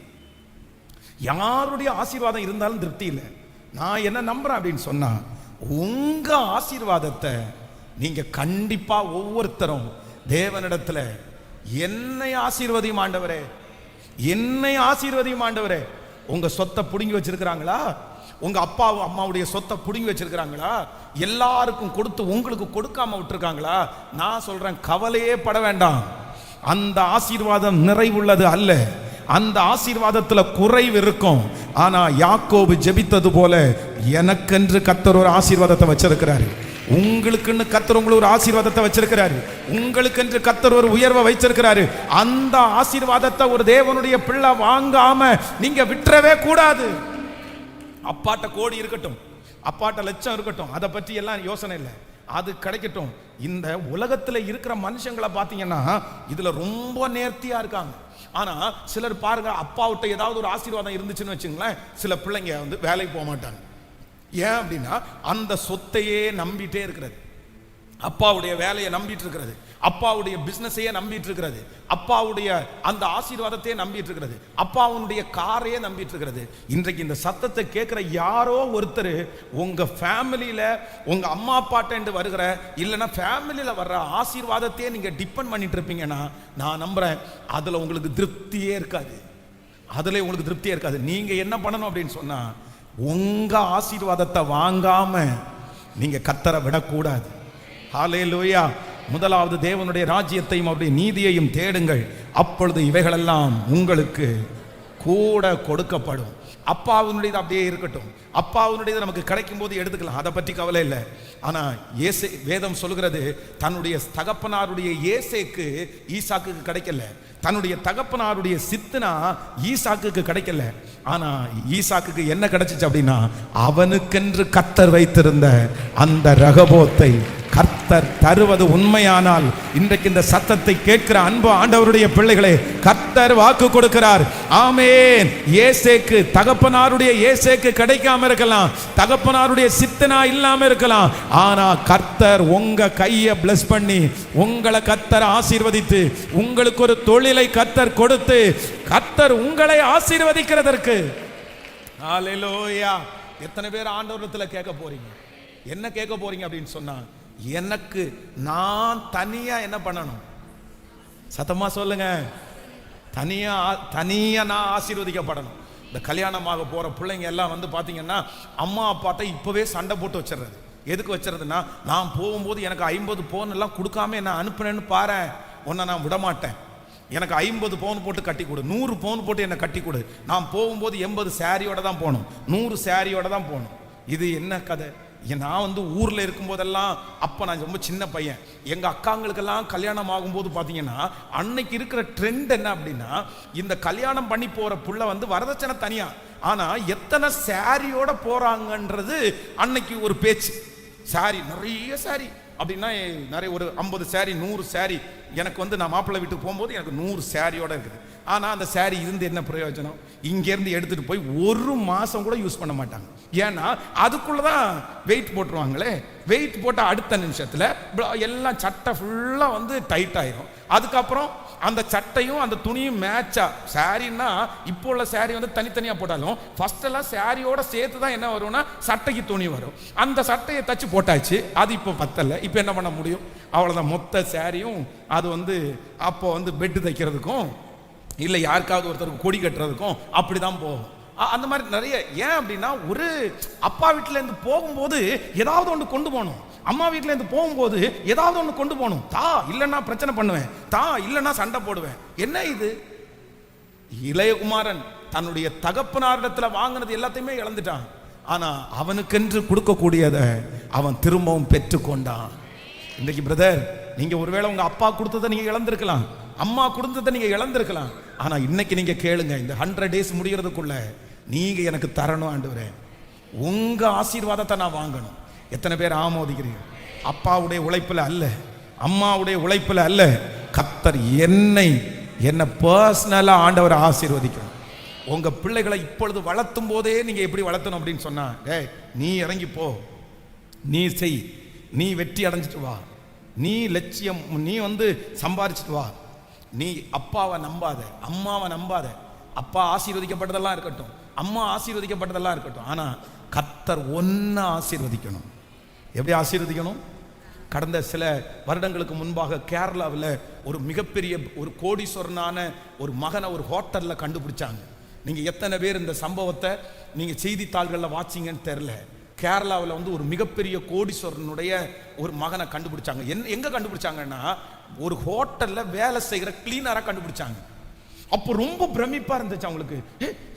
யாருடைய ஆசீர்வாதம் இருந்தாலும் திருப்தி இல்லை. நான் என்ன நம்புறேன் அப்படின்னு சொன்னா, உங்க ஆசீர்வாதத்தை நீங்க கண்டிப்பா ஒவ்வொருத்தரும் தேவனிடத்துல என்னை ஆசீர்வதியும் ஆண்டவரே, என்னை ஆசீர்வதியும் ஆண்டவரே. உங்க சொத்தை புடுங்கி வச்சிருக்கிறாங்களா? உங்க அப்பாவும் அம்மாவுடைய சொத்தை புடுங்கி வச்சிருக்கிறாங்களா? எல்லாருக்கும் கொடுத்து உங்களுக்கு கொடுக்காம விட்டுருக்காங்களா? நான் சொல்றேன், கவலையே பட வேண்டாம். அந்த ஆசீர்வாதம் நிறைவுள்ளது அல்ல, அந்த ஆசீர்வாதத்துல குறைவு இருக்கும். ஆனா யாக்கோபு ஜெபித்தது போல எனக்கென்று கர்த்தர் ஒரு ஆசீர்வாதத்தை வச்சிருக்கிறாரு, உங்களுக்குன்னு கர்த்தர் உங்களுக்கு ஒரு ஆசீர்வாதத்தை வச்சிருக்கிறாரு, உங்களுக்கென்று கர்த்தர் ஒரு உயர்வை வைச்சிருக்கிறாரு. அந்த ஆசீர்வாதத்தை ஒரு தேவனுடைய பிள்ளை வாங்காம நீங்க விட்டுறவே கூடாது. அப்பாட்ட கோடி இருக்கட்டும், அப்பாட்ட லட்சம் இருக்கட்டும், அதை பற்றி எல்லாம் யோசனை இல்லை, அது கிடைக்கட்டும். இந்த உலகத்துல இருக்கிற மனுஷங்களை பார்த்தீங்கன்னா இதுல ரொம்ப நேர்த்தியா இருக்காங்க. ஆனா சிலர் பாருங்க, அப்பாவிட்ட ஏதாவது ஒரு ஆசீர்வாதம் இருந்துச்சுன்னு வச்சுங்களேன், சில பிள்ளைங்க வேலைக்கு போக மாட்டாங்க. ஏன் அப்படின்னா அந்த சொத்தையே நம்பிட்டே இருக்கிறது, அப்பாவுடைய வேலையை நம்பிட்டு இருக்கிறது, அப்பாவுடைய பிசினஸையே நம்பிட்டு இருக்கிறது, அப்பாவுடைய அந்த ஆசீர்வாதத்தையே நம்பிட்டு இருக்கிறது, அப்பாவுடைய காரையே நம்பிட்டு இருக்கிறது. இன்றைக்கு இந்த சத்தத்தை கேட்கிற யாரோ ஒருத்தர் உங்க ஃபேமிலியில உங்க அம்மா அப்பாட்ட வருகிற இல்லைன்னா ஃபேமிலியில வர்ற ஆசீர்வாதத்தையே நீங்க டிபெண்ட் பண்ணிட்டு இருப்பீங்கன்னா நான் நம்புறேன் அதுல உங்களுக்கு திருப்தியே இருக்காது. அதுல உங்களுக்கு திருப்தியே இருக்காது. நீங்க என்ன பண்ணணும் அப்படின்னு சொன்னா உங்க ஆசீர்வாதத்தை வாங்காம நீங்க கர்த்தரை விடக்கூடாது. ஹல்லேலூயா. முதலாவது தேவனுடைய ராஜ்யத்தையும் அவருடைய நீதியையும் தேடுங்கள், அப்பொழுது இவைகளெல்லாம் உங்களுக்கு கூட கொடுக்கப்படும். அப்பாவினுடையது அப்படியே இருக்கட்டும், அப்பாவினுடையது நமக்கு கிடைக்கும் போது எடுத்துக்கலாம், அதை பற்றி கவலை இல்லை. ஆனால் ஏசே வேதம் சொல்கிறது தன்னுடைய தகப்பனாருடைய ஏசேக்கு ஈசாக்குக்கு கிடைக்கல, தன்னுடைய தகப்பனாருடைய சித்துனா ஈசாக்குக்கு கிடைக்கல. ஆனா ஈசாக்குக்கு என்ன கிடைச்சிச்சு அப்படின்னா அவனுக்கென்று கர்த்தர் வைத்திருந்த அந்த ரகபோத்தை கர்த்தர் தருவது உண்மையானால் இன்றைக்கு இந்த சத்தத்தை கேட்கிற அன்பு ஆண்டவருடைய பிள்ளைகளே கர்த்தர் வாக்கு கொடுக்கிறார். ஆமென். ஏசேக்கு தகப்பனாருடைய ஏசேக்கு கிடைக்காம இருக்கலாம், தகப்பனாருடைய சித்தனா இல்லாம இருக்கலாம், ஆனா கர்த்தர் உங்க கையை பிளஸ் பண்ணி உங்களை கர்த்தர் ஆசீர்வதித்து உங்களுக்கு ஒரு தொழிலை கர்த்தர் கொடுத்து கர்த்தர் உங்களை ஆசீர்வதிக்கிறதற்கு. ஹல்லேலூயா. எத்தனை பேர் ஆண்டவரிடத்துல கேட்க போறீங்க? என்ன கேட்க போறீங்க அப்படின்னு சொன்னா எனக்கு நான் தனியா என்ன பண்ணணும்? சத்தமா சொல்லுங்க. தனியா நான் ஆசீர்வதிக்கப்படணும். இந்த கல்யாணமாக போற பிள்ளைங்க எல்லாம் வந்து பாத்தீங்கன்னா அம்மா அப்பாட்ட இப்பவே சண்டை போட்டு வச்சிடுறது. எதுக்கு வச்சிருதுன்னா நான் போகும்போது எனக்கு 50 பவுன் எல்லாம் கொடுக்காம என்ன அனுப்புனேன்னு பாரு, உன்னை நான் விட மாட்டேன், எனக்கு 50 பவுன் போட்டு கட்டி கொடு, 100 பவுன் போட்டு என்னை கட்டி கொடு, நான் போகும்போது 80 சாரியோட தான் போகணும், 100 சாரியோட தான் போகணும். இது என்ன கதை? நான் வந்து ஊரில் இருக்கும்போதெல்லாம் அப்போ நான் ரொம்ப சின்ன பையன், எங்கள் அக்காங்களுக்கெல்லாம் கல்யாணம் ஆகும்போது பார்த்தீங்கன்னா அன்னைக்கு இருக்கிற ட்ரெண்ட் என்ன அப்படின்னா இந்த கல்யாணம் பண்ணி போகிற புள்ள வந்து வரதட்சணை தனியாக, ஆனால் எத்தனை சாரியோட போகிறாங்கன்றது அன்னைக்கு ஒரு பேச்சு. சாரி, நிறைய சாரி அப்படின்னா நிறைய ஒரு 50 சாரி 100 சாரி. எனக்கு வந்து நான் மாப்பிள்ளை வீட்டுக்கு போகும்போது எனக்கு 100 சாரியோட இருக்குது. ஆனால் அந்த சாரி இருந்து என்ன பிரயோஜனம்? இங்கேருந்து எடுத்துகிட்டு போய் 1 மாதம் கூட யூஸ் பண்ண மாட்டாங்க. ஏன்னா அதுக்குள்ளே தான் வெயிட் போட்டுருவாங்களே. வெயிட் போட்ட அடுத்த நிமிஷத்தில் எல்லாம் சட்டை ஃபுல்லாக வந்து டைட் ஆயிரும். அதுக்கப்புறம் அந்த சட்டையும் அந்த துணியும் மேட்சா. சாரின்னா இப்போ உள்ள சாரி வந்து தனித்தனியாக போட்டாலும் ஃபர்ஸ்ட் எல்லாம் சாரியோட சேர்த்து தான் என்ன வரும்னா சட்டைக்கு துணி வரும். அந்த சட்டையை தச்சு போட்டாச்சு, அது இப்போ பத்தலை. இப்போ என்ன பண்ண முடியும்? அவ்வளோதான். மொத்த சாரியும் அது வந்து அப்போ வந்து பெட்டு தைக்கிறதுக்கும் இல்லை யாருக்காவது ஒருத்தருக்கு கொடி கட்டுறதுக்கும் அப்படி தான் போகும். அந்த மாதிரி நிறைய. ஏன் அப்படின்னா ஒரு அப்பா வீட்டிலேருந்து போகும்போது ஏதாவது ஒன்று கொண்டு போகணும், அம்மா வீட்டிலேருந்து போகும்போது ஏதாவது ஒன்று கொண்டு போகணும். தா இல்லைன்னா பிரச்சனை பண்ணுவேன், தா இல்லைன்னா சண்டை போடுவேன். என்ன இது? இளையகுமாரன் தன்னுடைய தகப்பனாரிடத்தில் வாங்கினது எல்லாத்தையுமே இழந்துட்டான். ஆனால் அவனுக்கென்று கொடுக்கக்கூடியதை அவன் திரும்பவும் பெற்றுக்கொண்டான். இன்னைக்கு பிரதர், நீங்க ஒருவேளை உங்க அப்பா கொடுத்ததை நீங்க இழந்திருக்கலாம், அம்மா கொடுத்ததை நீங்க இழந்திருக்கலாம். ஆனா இன்னைக்கு நீங்க கேளுங்க, இந்த 100 days முடிகிறதுக்குள்ள நீங்க எனக்கு தரணும் ஆண்டவரே, உங்க ஆசீர்வாதத்தை நான் வாங்கணும். எத்தனை பேர் ஆமோதிக்கிறீங்க? அப்பாவுடைய உழைப்புல அல்ல, அம்மாவுடைய உழைப்புல அல்ல, கர்த்தர் என்ன பர்சனலா ஆண்டவர் ஆசீர்வதிக்கணும். உங்க பிள்ளைகளை இப்பொழுது வளர்த்தும் போதே நீங்க எப்படி வளர்த்தணும் அப்படின்னு சொன்னா, நீ இறங்கி போ, நீ செய், நீ வெற்றி அடைஞ்சிட்டு வா, நீ லட்சியம், நீ வந்து சம்பாரிச்சிட்டு வா, நீ அப்பாவை நம்பாத, அம்மாவை நம்பாத. அப்பா ஆசீர்வதிக்கப்பட்டதெல்லாம் இருக்கட்டும், அம்மா ஆசீர்வதிக்கப்பட்டதெல்லாம் இருக்கட்டும், ஆனா கர்த்தர் ஒன்ன ஆசீர்வதிக்கணும். எப்படி ஆசீர்வதிக்கணும்? கடந்த சில வருடங்களுக்கு முன்பாக கேரளாவில் ஒரு மிகப்பெரிய ஒரு கோடீஸ்வரனான ஒரு மகனை ஒரு ஹோட்டலில் கண்டுபிடிச்சாங்க. நீங்கள் எத்தனை பேர் இந்த சம்பவத்தை நீங்கள் செய்தித்தாள்களில் வாட்சிங்கன்னு தெரில. கேரளாவில் வந்து ஒரு மிகப்பெரிய கோடீஸ்வரனுடைய ஒரு மகனை கண்டுபிடிச்சாங்க. எங்கே கண்டுபிடிச்சாங்கன்னா ஒரு ஹோட்டலில் வேலை செய்கிற கிளீனராக கண்டுபிடிச்சாங்க. அப்போ ரொம்ப பிரமிப்பாக இருந்துச்சு அவங்களுக்கு.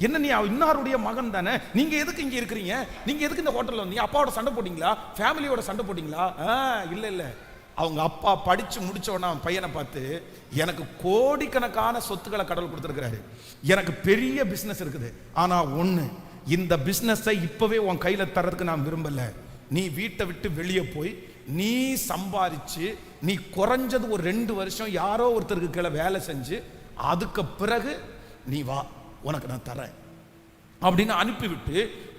என்ன நீ இன்னாருடைய மகன் தானே, நீங்கள் எதுக்கு இங்கே இருக்கிறீங்க, நீங்கள் எதுக்கு இந்த ஹோட்டலில் வந்தீங்க, அப்பாவோட சண்டை போட்டிங்களா, ஃபேமிலியோட சண்டை போட்டிங்களா? இல்லை. அவங்க அப்பா படித்து முடித்தவொடனே அவன் பையனை பார்த்து, எனக்கு கோடிக்கணக்கான சொத்துக்களை கடவுள் கொடுத்துருக்கிறாரு, எனக்கு பெரிய பிஸ்னஸ் இருக்குது, ஆனால் ஒன்று, இந்த பிஸ்னஸை இப்போவே உன் கையில் தர்றதுக்கு நான் விரும்பலை. நீ வீட்டை விட்டு வெளியே போய் நீ சம்பாதிச்சு நீ குறைஞ்சது ஒரு 2 வருஷம் யாரோ ஒருத்தருக்கு கீழே வேலை செஞ்சு அதுக்கு பிறகு நீ வா, உனக்கு நான் தரேன் அப்படின்னு அனுப்பிவிட்டு,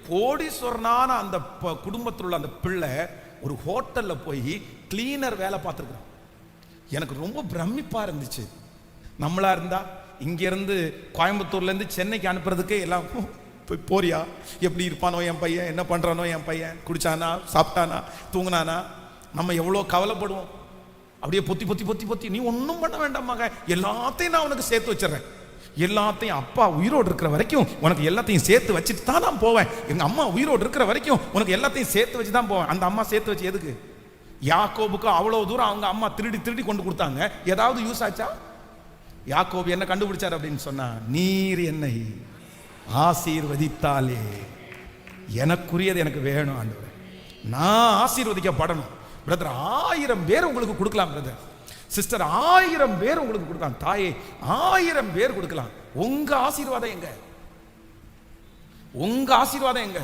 கோடீஸ்வரனான அந்த குடும்பத்தில் உள்ள அந்த பிள்ளை ஒரு ஹோட்டல்ல போய் கிளீனர் வேலை பார்த்துருக்குறேன். எனக்கு ரொம்ப பிரமிப்பா இருந்துச்சு. நம்மளா இருந்தா இங்க இருந்து கோயம்புத்தூர்ல இருந்து சென்னைக்கு அனுப்புறதுக்கு எல்லாம் போறியா, எப்படி இருப்பானோ என் பையன், என்ன பண்றானோ என் பையன், குடிச்சானா, சாப்பிட்டானா, தூங்கினானா, நம்ம எவ்வளோ கவலைப்படுவோம். அப்படியே பொத்தி பொத்தி பொத்தி பொத்தி, நீ ஒன்றும் பண்ண வேண்டாம் மக, எல்லாத்தையும் நான் உனக்கு சேர்த்து வச்சிடறேன், எல்லாத்தையும் அப்பா உயிரோடு இருக்கிற வரைக்கும் உனக்கு எல்லாத்தையும் சேர்த்து வச்சுட்டு தான் நான் போவேன், எங்க அம்மா உயிரோடு இருக்கிற வரைக்கும் உனக்கு எல்லாத்தையும் சேர்த்து வச்சு தான் போவேன். அந்த அம்மா சேர்த்து வச்சு எதுக்கு? யாக்கோபுக்கு அவ்வளவு தூரம் அவங்க அம்மா திருடி திருடி கொண்டு கொடுத்தாங்க, ஏதாவது யூஸ் ஆச்சா? யாக்கோபு என்ன கண்டுபிடிச்சார் அப்படின்னு சொன்னா, நீர் என்னை ஆசீர்வதித்தாலே எனக்குரியது எனக்கு வேணும் ஆண்டவரே, நான் ஆசீர்வதிக்கப்படணும். பிரதர் 1000 பேர் உங்களுக்கு கொடுக்கலாம், பிரதர் சிஸ்டர் 1000 பேர் உங்களுக்கு கொடுக்கலாம், தாயே 1000 பேர் கொடுக்கலாம். உங்க ஆசீர்வாதம் எங்க? உங்க ஆசீர்வாதம் எங்க?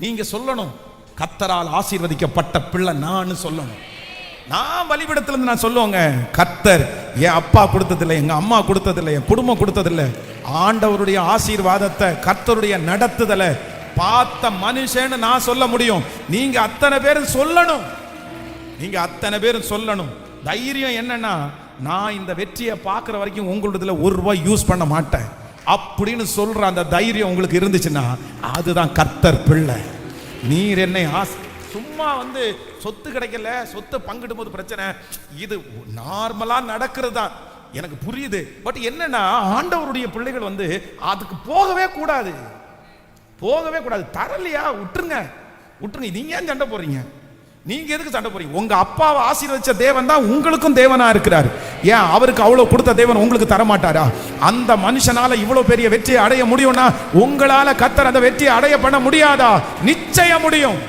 நீங்க சொல்லணும், கர்த்தரால் ஆசீர்வதிக்கப்பட்ட பிள்ளை நான் சொல்லணும். நான் பலிபீடத்துல இருந்து நான் சொல்லுவேங்க, கர்த்தர் என் அப்பா கொடுத்ததில்லை, எங்க அம்மா கொடுத்ததில்லை, என் குடும்பம் கொடுத்ததில்லை, ஆண்டவருடைய ஆசீர்வாதத்தை கர்த்தருடைய நடத்துதலை பார்த்த மனுஷன்னு நான் சொல்ல முடியும். நீங்க அத்தனை பேரும் சொல்லணும், நீங்க அத்தனை பேரும் சொல்லணும். தைரியம் என்னன்னா, நான் இந்த வெற்றியை பார்க்குற வரைக்கும் உங்களுடைய ₹1 யூஸ் பண்ண மாட்டேன் அப்படின்னு சொல்ற அந்த தைரியம் உங்களுக்கு இருந்துச்சுன்னா அதுதான் கர்த்தர் பிள்ளை. நீர் என்னை சும்மா சொத்து கிடைக்கல, சொத்தை பங்கிடும் போது பிரச்சனை, இது நார்மலா நடக்கிறது தான், எனக்கு புரியுது. பட் என்னன்னா, ஆண்டவருடைய பிள்ளைகள் அதுக்கு போகவே கூடாது, போகவே கூடாது. தரலையா விட்டுருங்க, விட்டுருங்க. நீங்க ஏன் சண்டை போறீங்க? நீங்க எதுக்கு சண்டை போறீங்க? உங்க அப்பாவை ஆசீர்வதிச்ச தேவன் தான் உங்களுக்கும் தேவனா இருக்கிறார். ஏன் அவருக்கு அவ்வளவு கொடுத்த தேவன் உங்களுக்கு தர மாட்டாரா? அந்த மனுஷனால இவ்வளவு பெரிய வெற்றியை அடைய முடியும்னா உங்களால கர்த்தர் அந்த வெற்றியை அடைய பண்ண முடியாதா? நிச்சயம் முடியும்,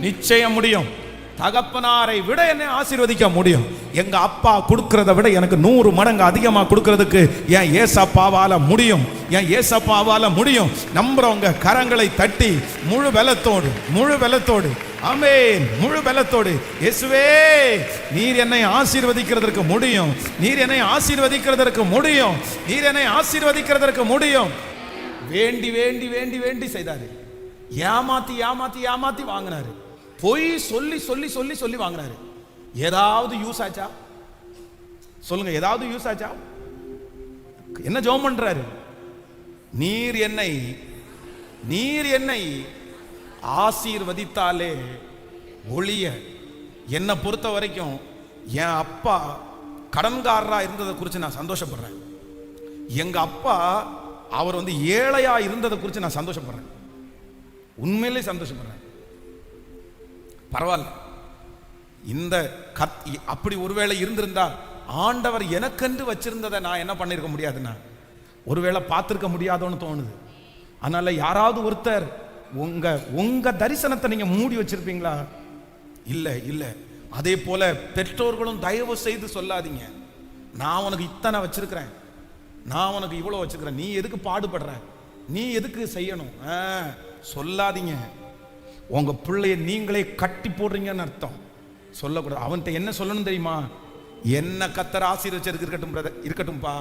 நிச்சயம் முடியும். தகப்பனாரை விட என்னை ஆசீர்வதிக்க முடியும். எங்க அப்பா கொடுக்கிறத விட எனக்கு 100 மடங்கு அதிகமா கொடுக்கிறதுக்கு என் ஏசப்பாவால முடியும், என் ஏசப்பாவால முடியும். நம்புறவங்க கரங்களை தட்டி முழு பலத்தோடு, முழு பலத்தோடு, ஆமென், முழு பலத்தோடு, இயேசுவே நீர் என்னை ஆசீர்வதிக்கிறதற்கு முடியும், நீர் என்னை ஆசீர்வதிக்கிறதற்கு முடியும், நீர் என்னை ஆசீர்வதிக்கிறதற்கு முடியும். வேண்டி வேண்டி வேண்டி வேண்டி செய்தாரு, ஏமாத்தி ஏமாத்தி ஏமாத்தி வாங்கினாரு, போய் சொல்லி சொல்லி சொல்லி சொல்லி வாங்கினாரு. ஏதாவது யூஸ் ஆச்சா? சொல்லுங்க, ஏதாவது யூஸ் ஆச்சா? என்ன ஜெபம் பண்றாரு? நீர் என்னை, நீர் என்னை ஆசீர்வதித்தாலே ஒழிய, என்னை பொறுத்த வரைக்கும் என் அப்பா கடன்காரரா இருந்ததை குறித்து நான் சந்தோஷப்படுறேன். எங்க அப்பா அவர் ஏழையா இருந்ததை குறித்து நான் சந்தோஷப்படுறேன், உண்மையிலே சந்தோஷப்படுறேன். பரவாயில்ல, இந்த அப்படி ஒருவேளை இருந்திருந்தா ஆண்டவர் எனக்கென்று வச்சிருந்ததை நான் என்ன பண்ணிருக்க முடியாதுன்னா, ஒருவேளை பார்த்திருக்க முடியாதோன்னு தோணுது. அதனால யாராவது ஒருத்தர் உங்க தரிசனத்தை நீங்க மூடி வச்சிருப்பீங்களா? இல்ல இல்ல. அதே போல பெற்றோர்களும் தயவு செய்து சொல்லாதீங்க, நான் உனக்கு இத்தனை வச்சிருக்கிறேன், நான் உனக்கு இவ்வளவு வச்சிருக்கிறேன், நீ எதுக்கு பாடுபடுற, நீ எதுக்கு செய்யணும், சொல்லாதீங்க. உங்க பிள்ளைய நீங்களே கட்டி போடுறீங்கன்னு அர்த்தம். சொல்லக்கூடாது. அவன்கிட்ட என்ன சொல்லணும் தெரியுமா? என்ன கர்த்தர் ஆசீர்வதிச்சிருக்கு இருக்கட்டும் பிரதர், இருக்கட்டும்பா,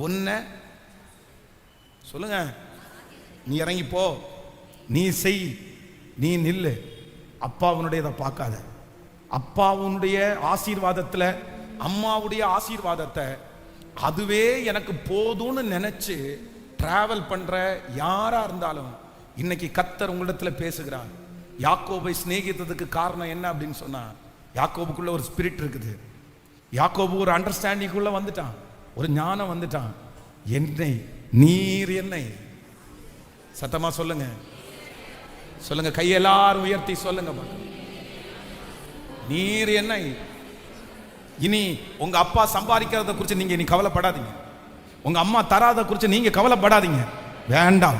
ஒன்ன சொல்லுங்க, நீ இறங்கி போ, நீ செய், நீ நில்லு, அப்பாவுடையதை பார்க்காத. அப்பாவுடைய ஆசீர்வாதத்துல அம்மாவுடைய ஆசீர்வாதத்தை அதுவே எனக்கு போதும்னு நினைச்சு டிராவல் பண்ற யாரா இருந்தாலும் இன்னைக்கு கர்த்தர் உங்களிடத்துல பேசுகிறார். யாக்கோபை சிநேகித்ததுக்கு காரணம் என்ன அப்படின்னு சொன்னா, யாக்கோபுக்குள்ள ஒரு ஸ்பிரிட் இருக்குது. யாக்கோபு ஒரு அண்டர்ஸ்டாண்டிங்குள்ள வந்துட்டான், ஒரு ஞானம் வந்துட்டான். என்னை, நீர் என்னை, சத்தமா சொல்லுங்க, சொல்லுங்க, கையெல்லாரும் உயர்த்தி சொல்லுங்க, நீர் என்னை. இனி உங்க அப்பா சம்பாதிக்கிறத குறித்து நீங்க இனி கவலைப்படாதீங்க, உங்க அம்மா தராத குறித்து நீங்க கவலைப்படாதீங்க, வேண்டாம்.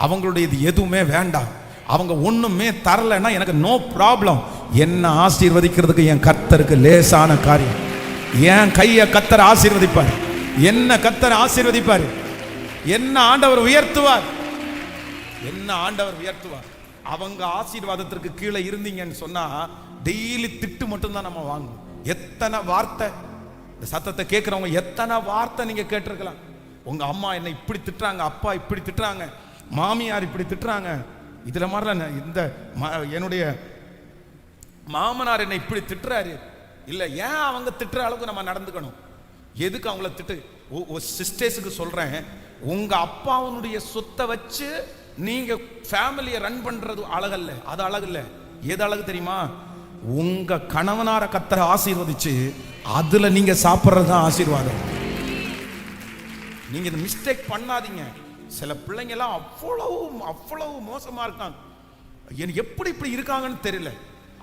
அவங்களுடைய இது எதுவுமே வேண்டாம். அவங்க ஒண்ணுமே தரலைன்னா எனக்கு நோ ப்ராப்ளம். என்ன ஆசீர்வதிக்கிறதுக்கு என் கர்த்தருக்கு லேசான காரியம். என் கையை கர்த்தர் ஆசீர்வதிப்பார், என்ன கர்த்தர் ஆசீர்வதிப்பார், என்ன ஆண்டவர் உயர்த்துவார், என்ன ஆண்டவர் உயர்த்துவார். அவங்க ஆசீர்வாதத்திற்கு கீழே இருந்தீங்கன்னு சொன்னா டெய்லி திட்டு மட்டும்தான் நம்ம வாங்குவோம். எத்தனை வார்த்தை, இந்த சத்தத்தை கேட்கிறவங்க எத்தனை வார்த்தை நீங்க கேட்டிருக்கலாம். உங்க அம்மா என்னை இப்படி திட்டுறாங்க, அப்பா இப்படி திட்டுறாங்க, மாமியார் இப்படி திட்டுறாங்க. இதுல மாதிரிலாம் இந்த என்னுடைய மாமனார் என்னை இப்படி திட்டுறாரு, இல்லை ஏன் அவங்க திட்டுற அளவுக்கு நம்ம நடந்துக்கணும்? எதுக்கு அவங்கள திட்டு? சிஸ்டர்ஸுக்கு சொல்றேன், உங்க அப்பாவுடைய சொத்தை வச்சு நீங்க ஃபேமிலியை ரன் பண்றது அழகல்ல. அது அழகில்ல. எது அழகு தெரியுமா? உங்க கணவனார கர்த்தரை ஆசீர்வதிச்சு அதுல நீங்க சாப்பிட்றது தான் ஆசீர்வாதம். நீங்க இந்த மிஸ்டேக் பண்ணாதீங்க. சில பிள்ளைங்க எல்லாம் அவ்வளவு மோசமா இருக்காங்க. எனக்கு எப்படி இப்படி இருக்காங்கன்னு தெரியல.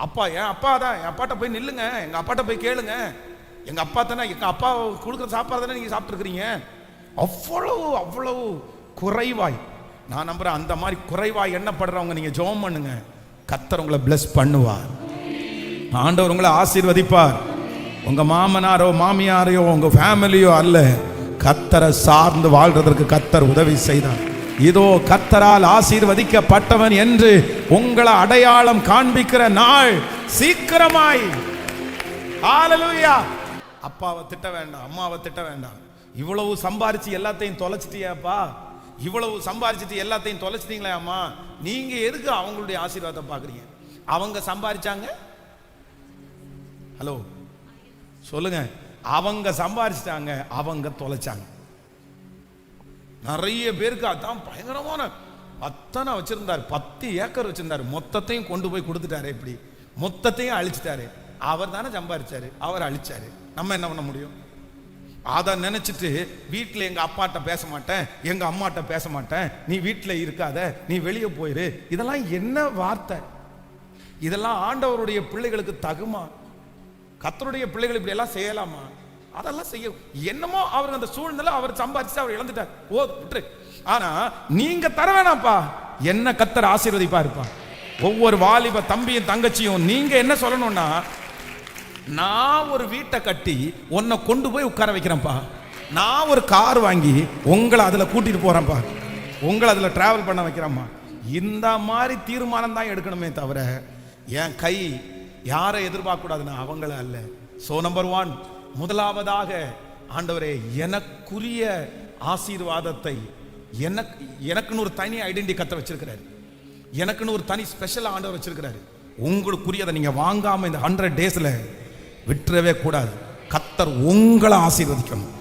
அப்பா, என் அப்பா தான், என் அப்பாட்ட போய் நில்லுங்க, எங்க அப்பாட்ட போய் கேளுங்க, எங்க அப்பா தானே, எங்க அப்பா கொடுக்குற சாப்பாடு தானே நீங்க சாப்பிட்டுருக்கிறீங்க. அவ்வளவு குறைவாய். நான் நம்புறேன், அந்த மாதிரி குறைவாய் எண்ணப்படுறவங்க நீங்க ஜெபம் பண்ணுங்க, கர்த்தர் உங்களை பிளஸ் பண்ணுவார். ஆண்டவர் உங்களை ஆசீர்வதிப்பார். உங்க மாமனாரோ மாமியாரையோ உங்க ஃபேமிலியோ அல்ல, கர்த்தரை சார்ந்து வாழ்றதற்கு கர்த்தர் உதவி செய்தார். இதோ கர்த்தரால் ஆசீர்வதிக்கப்பட்டவன் என்று உங்களை அடையாளம் காண்பிக்கிற நாள் சீக்கிரமாய். ஹல்லேலூயா. அப்பாவை திட்ட வேண்டாம், அம்மாவை திட்ட வேண்டாம். இவ்வளவு சம்பாரிச்சு எல்லாத்தையும் தொலைச்சிட்டியாப்பா, இவ்வளவு சம்பாரிச்சுட்டு எல்லாத்தையும் தொலைச்சிட்டீங்களே அம்மா, நீங்க எதுக்கு அவங்களுடைய ஆசீர்வாதத்தை பாக்குறீங்க? அவங்க சம்பாரிச்சாங்க, ஹலோ சொல்லுங்க, அவங்க சம்பாரிச்சிட்டாங்க, அவங்க தொலைச்சாங்க. நிறைய பேருக்கு அதான் பயங்கரமான அத்தனை வச்சிருந்தாரு, 10 ஏக்கர் வச்சிருந்தாரு, மொத்தத்தையும் கொண்டு போய் கொடுத்துட்டாரு. இப்படி மொத்தத்தையும் அழிச்சிட்டாரு. அவர் தானே சம்பாரிச்சாரு, அவர் அழிச்சாரு. நம்ம என்ன பண்ண முடியும்? அதை நினைச்சிட்டு வீட்டில் எங்க அப்பாட்ட பேச மாட்டேன், எங்க அம்மாட்ட பேச மாட்டேன், நீ வீட்டில் இருக்காத, நீ வெளியே போயிரு, இதெல்லாம் என்ன வார்த்தை? இதெல்லாம் ஆண்டவருடைய பிள்ளைகளுக்கு தகுமா? கர்த்தருடைய பிள்ளைகள் இப்படி எல்லாம் செய்யலாமா? அதெல்லாம் செய்ய என்னமோ அவர் அந்த சூழ்நிலை, அவர் சம்பாதிச்சு அவர் இழந்துட்டார், ஓ விட்டு. ஆனா நீங்க தர வேணாம்ப்பா, என்ன கர்த்தர் ஆசீர்வதிப்பா இருப்பா. ஒவ்வொரு வாலிப தம்பியும் தங்கச்சியும் நீங்க என்ன சொல்லணும்னா, நான் ஒரு வீட்டை கட்டி உன்னை கொண்டு போய் உட்கார வைக்கிறேன்ப்பா, நான் ஒரு கார் வாங்கி உங்களை அதுல கூட்டிட்டு போறேன்ப்பா, உங்களை அதுல டிராவல் பண்ண வைக்கிறேன்ப்பா. இந்த மாதிரி தீர்மானம் தான் எடுக்கணுமே தவிர என் கை யாரை எதிர்பார்க்க கூடாதுன்னா அவங்கள அல்ல. சோ நம்பர் 1, முதலாவதாக ஆண்டவரே எனக்குரிய ஆசீர்வாதத்தை, எனக்குன்னு ஒரு தனி ஐடென்டிட்டி கர்த்தர் வச்சிருக்கிறாரு, எனக்குன்னு ஒரு தனி ஸ்பெஷல் ஆண்டவர் வச்சிருக்கிறாரு. உங்களுக்குரியதை நீங்க வாங்காம இந்த 100 டேஸ்ல விட்டுறவே கூடாது. கர்த்தர் உங்களை ஆசீர்வதிக்கணும்,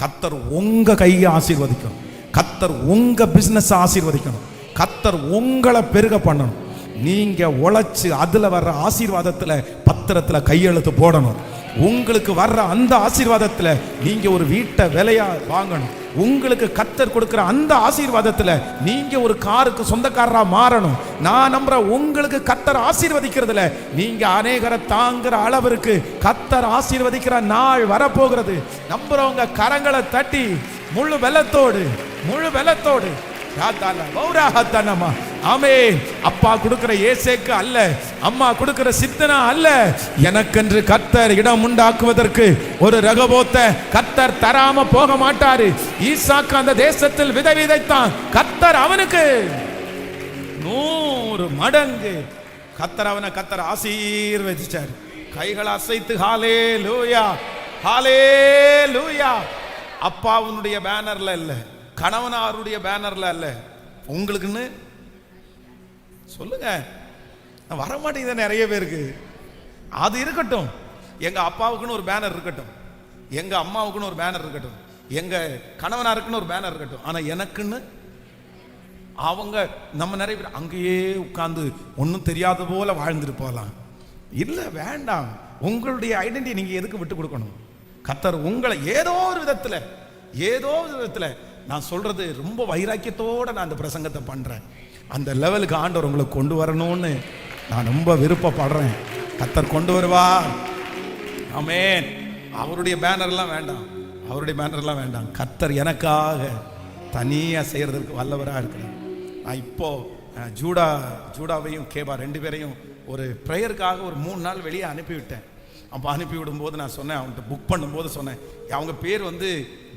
கர்த்தர் உங்க கையை ஆசீர்வதிக்கணும், கர்த்தர் உங்க பிசினஸ் ஆசீர்வதிக்கணும், கர்த்தர் உங்களை பெருக பண்ணணும். நீங்க உழைச்சு அதுல வர்ற ஆசீர்வாதத்துல பத்திரத்துல கையெழுத்து போடணும். உங்களுக்கு வர்ற அந்த ஆசீர்வாதத்துல நீங்க ஒரு வீட்டை விலையா வாங்கணும். உங்களுக்கு கர்த்தர் கொடுக்கிற அந்த ஆசீர்வாதத்துல நீங்க ஒரு காருக்கு சொந்தக்காரரா மாறணும். நான் நம்புறேன், உங்களுக்கு கர்த்தர் ஆசீர்வதிக்கிறதுல நீங்க அநேகரை தாங்குற அளவிற்கு கர்த்தர் ஆசீர்வதிக்கிற நாள் வரப்போகிறது. நம்புறவங்க கரங்களை தட்டி முழு வெள்ளத்தோடு ஆமென். அப்பா கொடுக்கிற ஏசேக்கு அல்ல, அம்மா கொடுக்கிற சித்தனா அல்ல, எனக்கென்று கர்த்தர் இடம் உண்டாக்குவதற்கு ஒரு ரகபோத்தை கர்த்தர் தராம போக மாட்டாரு. ஈசாக்கு அந்த தேசத்தில் விதை விதைத்தான், கர்த்தர் அவனுக்கு 100 மடங்கு கர்த்தர் ஆசீர்வதிச்சார். கைகளை அசைத்து ஹல்லேலூயா, ஹல்லேலூயா. அப்பாவுடைய பேனர்ல இல்ல, கணவனாருடைய பேனர்ல அல்ல, உங்களுக்குன்னு சொல்லுங்க. வரமாட்டேங்குது நிறைய பேருக்கு. அது இருக்கட்டும், எங்க அப்பாவுக்குன்னு ஒரு பேனர் இருக்கட்டும், எங்க அம்மாவுக்குன்னு ஒரு பேனர் இருக்கட்டும், எங்க கணவனாருக்குன்னு ஒரு பேனர் இருக்கட்டும். ஆனா எனக்குன்னு அவங்க நம்ம நிறைய பேர் அங்கேயே உட்கார்ந்து ஒன்றும் தெரியாத போல வாழ்ந்துட்டு போகலாம். இல்ல, வேண்டாம். உங்களுடைய ஐடென்டிட்டி நீங்க எதுக்கு விட்டு கொடுக்கணும்? கர்த்தர் உங்களை ஏதோ ஒரு விதத்துல நான் சொல்றது ரொம்ப வைராக்கியத்தோட நான் அந்த பிரசங்கத்தை பண்றேன். அந்த லெவலுக்கு ஆண்டவர் உங்களை கொண்டு வரணும்னு நான் ரொம்ப விருப்பப்படுறேன். கர்த்தர் கொண்டு வருவா. ஆமென். அவருடைய பேனர்லாம் வேண்டாம், கர்த்தர் எனக்காக தனியா செய்யறதுக்கு வல்லவரா இருக்கிறார். நான் இப்போ ஜூடாவையும் கேபா 2 பேரையும் ஒரு ப்ரேயருக்காக ஒரு 3 நாள் வெளியே அனுப்பிவிட்டேன். அப்போ அனுப்பி விடும்போது நான் சொன்னேன், அவன்கிட்ட புக் பண்ணும்போது சொன்னேன், அவங்க பேர்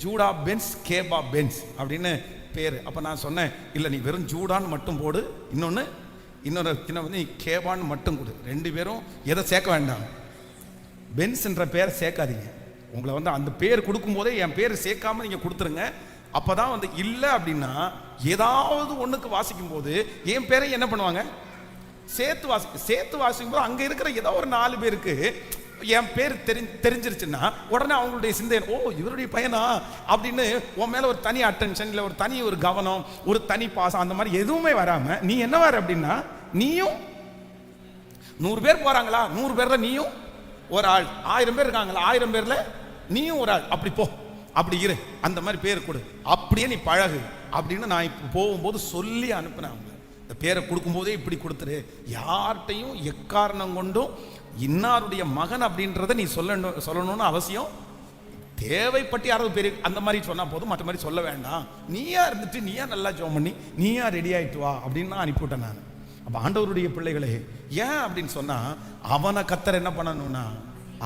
ஜூடா பென்ஸ் கேபா பென்ஸ் அப்படின்னு பேர். அப்போ நான் சொன்னேன், இல்லை நீ வெறும் ஜூடான்னு மட்டும் போடு, இன்னொரு நீ கேபான்னு மட்டும் கொடு. 2 பேரும் எதை சேர்க்க வேண்டாம், பென்ஸ்ன்ற பேரை சேர்க்காதீங்க. உங்களை அந்த பேர் கொடுக்கும்போதே என் பேர் சேர்க்காம நீங்கள் கொடுத்துருங்க. அப்போ தான் இல்லை அப்படின்னா ஏதாவது ஒன்றுக்கு வாசிக்கும் போது என் பேரை என்ன பண்ணுவாங்க, சேர்த்து வாசிக்கும் போது அங்க இருக்கிற ஏதோ ஒரு 4 பேருக்கு என் பேர் தெரிஞ்சிருச்சுன்னா உடனே அவங்களுடைய சிந்தனை, ஓ இவருடைய பையனா அப்படின்னு உன் மேல ஒரு தனி அட்டென்ஷன், இல்லை ஒரு தனி ஒரு கவனம், ஒரு தனி பாசம், அந்த மாதிரி எதுவுமே வராம நீ என்ன வர அப்படின்னா, நீயும் 100 பேர் போறாங்களா, 100 பேர்ல நீயும் ஒரு ஆள், 1000 பேர் இருக்காங்களா, 1000 பேர்ல நீயும் ஒரு ஆள், அப்படி போ, அப்படி இரு, அந்த மாதிரி பேர் கொடு, அப்படியே நீ பழகு அப்படின்னு நான் இப்போ போகும்போது சொல்லி அனுப்பினேன். அவங்க இந்த பேரை கொடுக்கும்போதே இப்படி கொடுத்துரு, யார்கிட்டையும் எக்காரணம் கொண்டும் இன்னாருடைய மகன் அப்படின்றத நீ சொல்லணும்னு அவசியம் தேவைப்பட்டு யாராவது பெரிய அந்த மாதிரி சொன்னா போதும், மற்ற மாதிரி சொல்ல வேண்டாம், நீயா இருந்துட்டு நீயா நல்லா ஜெபம் பண்ணி நீயா ரெடி ஆயிட்டு வா அப்படின்னு நான் அனுப்பிவிட்டேன் நான். அப்ப ஆண்டவருடைய பிள்ளைகளே, ஏன் அப்படின்னு சொன்னா அவனை கர்த்தர் என்ன பண்ணணும்னா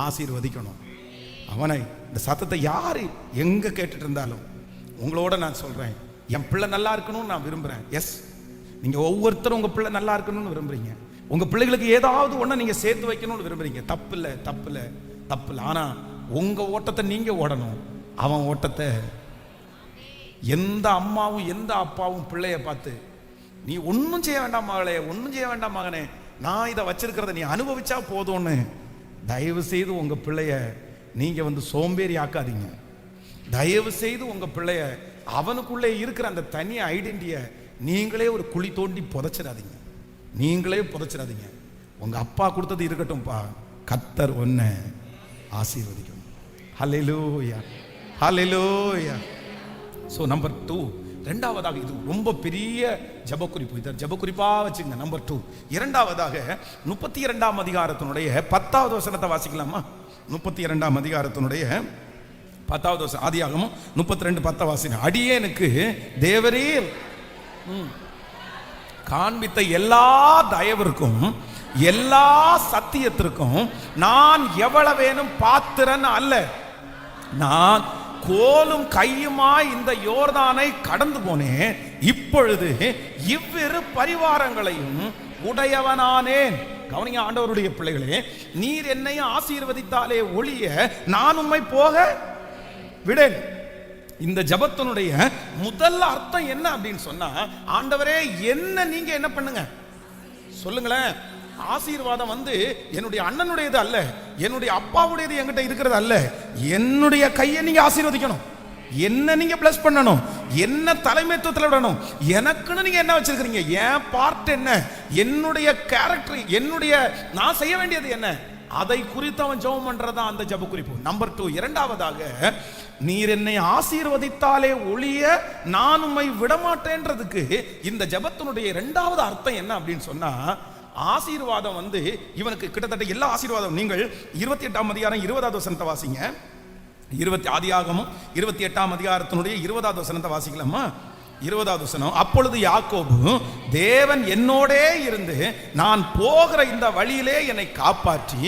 ஆசீர்வதிக்கணும். அவனை இந்த சத்தத்தை யாரு எங்க கேட்டுட்டு இருந்தாலும் உங்களோட நான் சொல்றேன், என் பிள்ளை நல்லா இருக்கணும்னு நான் விரும்புறேன். எஸ், நீங்க ஒவ்வொருத்தரும் உங்க பிள்ளை நல்லா இருக்கணும்னு விரும்புறீங்க, உங்க பிள்ளைகளுக்கு ஏதாவது ஒண்ணு நீங்க சேர்த்து வைக்கணும்னு விரும்புறீங்க. தப்பு இல்லை. ஆனா உங்க ஓட்டத்தை நீங்க ஓடணும், அவன் ஓட்டத்தை. எந்த அம்மாவும் எந்த அப்பாவும் பிள்ளைய பார்த்து நீ ஒன்னும் செய்ய வேண்டாம் மகளே, ஒன்னும் செய்ய வேண்டாம் மகனே, நான் இதை வச்சிருக்கிறத நீ அனுபவிச்சா போதும்னு தயவு செய்து உங்க பிள்ளைய நீங்க சோம்பேறி ஆக்காதீங்க. தயவு செய்து உங்க பிள்ளைய அவனுக்குள்ளே இருக்கிற அந்த தனி ஐடென்டிட்டியை நீங்களே ஒரு குழி தோண்டி புதைச்சிடாதீங்க. உங்க அப்பா கொடுத்தது இருக்கட்டும்பா, கர்த்தர் ஒன்ன ஆசீர்வதிக்கும். ஹல்லேலூயா, ஹல்லேலூயா. சோ நம்பர் 2, இரண்டாவதாக, இது ரொம்ப பெரிய ஜபக்குறிப்பு, இதை ஜபக்குறிப்பா வச்சுங்க. நம்பர் 2, இரண்டாவதாக 32ஆம் அதிகாரத்தினுடைய 10வது வசனத்தை வாசிக்கலாமா? 32ஆம் அதிகாரத்தினுடைய 10வது வசனம், ஆதியாகமம் 32:10 வாசிங்க. அடியேனுக்கு தேவரீர் காண்பித்த எல்லா தயவிற்கும் எல்லா சத்தியத்திற்கும் நான் எவ்வளவேனும் பாத்திரன் அல்ல, நான் கோலும் கையுமாய் இந்த யோர்தானை கடந்து போனேன், இப்பொழுது இவ்விரு பரிவாரங்களையும் உடையவனானேன். கவனிங்க ஆண்டவருடைய பிள்ளைகளே, நீர் என்னை ஆசீர்வதித்தாலே ஒழிய நான் உம்மை போக விடேன். இந்த ஜபத்தினுடைய முதல் அர்த்தம் என்ன அப்படின்னு சொன்னா, ஆண்டவரே என்ன நீங்க என்ன பண்ணுங்க சொல்லுங்களேன். ஆசீர்வாதம் என்னுடைய அண்ணனுடையது அல்ல, என்னுடைய அப்பாவுடையது என்கிட்ட இருக்கிறது அல்ல, என்னுடைய கையை நீங்க ஆசீர்வதிக்கணும், என்ன நீங்க பிளஸ் பண்ணணும், என்ன தலைமைத்துவத்தில் விடணும், எனக்குன்னு நீங்க என்ன வச்சிருக்கீங்க, என் பார்ட் என்ன, என்னுடைய கேரக்டர், என்னுடைய நான் செய்ய வேண்டியது என்ன, அதை குறித்து அவன் ஜெபம் பண்றதா அந்த ஜெப குறிப்பு. நம்பர் 2, இரண்டாவதாக, நீர் என்னை ஆசீர்வதித்தாலே ஒழிய நான் உம்மை விடமாட்டேன்றதுக்கு இந்த ஜெபத்தினுடைய இரண்டாவது அர்த்தம் என்ன அப்படின்னு சொன்னா, ஆசீர்வாதம் இவனுக்கு கிட்டத்தட்ட எல்லா ஆசீர்வாதம். நீங்கள் 28ஆம் அதிகாரம் 20வது வசனத்தை வாசிங்க. ஆதியாகமம் 28ஆம் அதிகாரத்தினுடைய 20வது வசனத்தை வாசிக்கலாமா? 20வது வசனம், அப்பொழுது யாக்கோபு, தேவன் என்னோடே இருந்து நான் போகிற இந்த வழியிலே என்னை காப்பாற்றி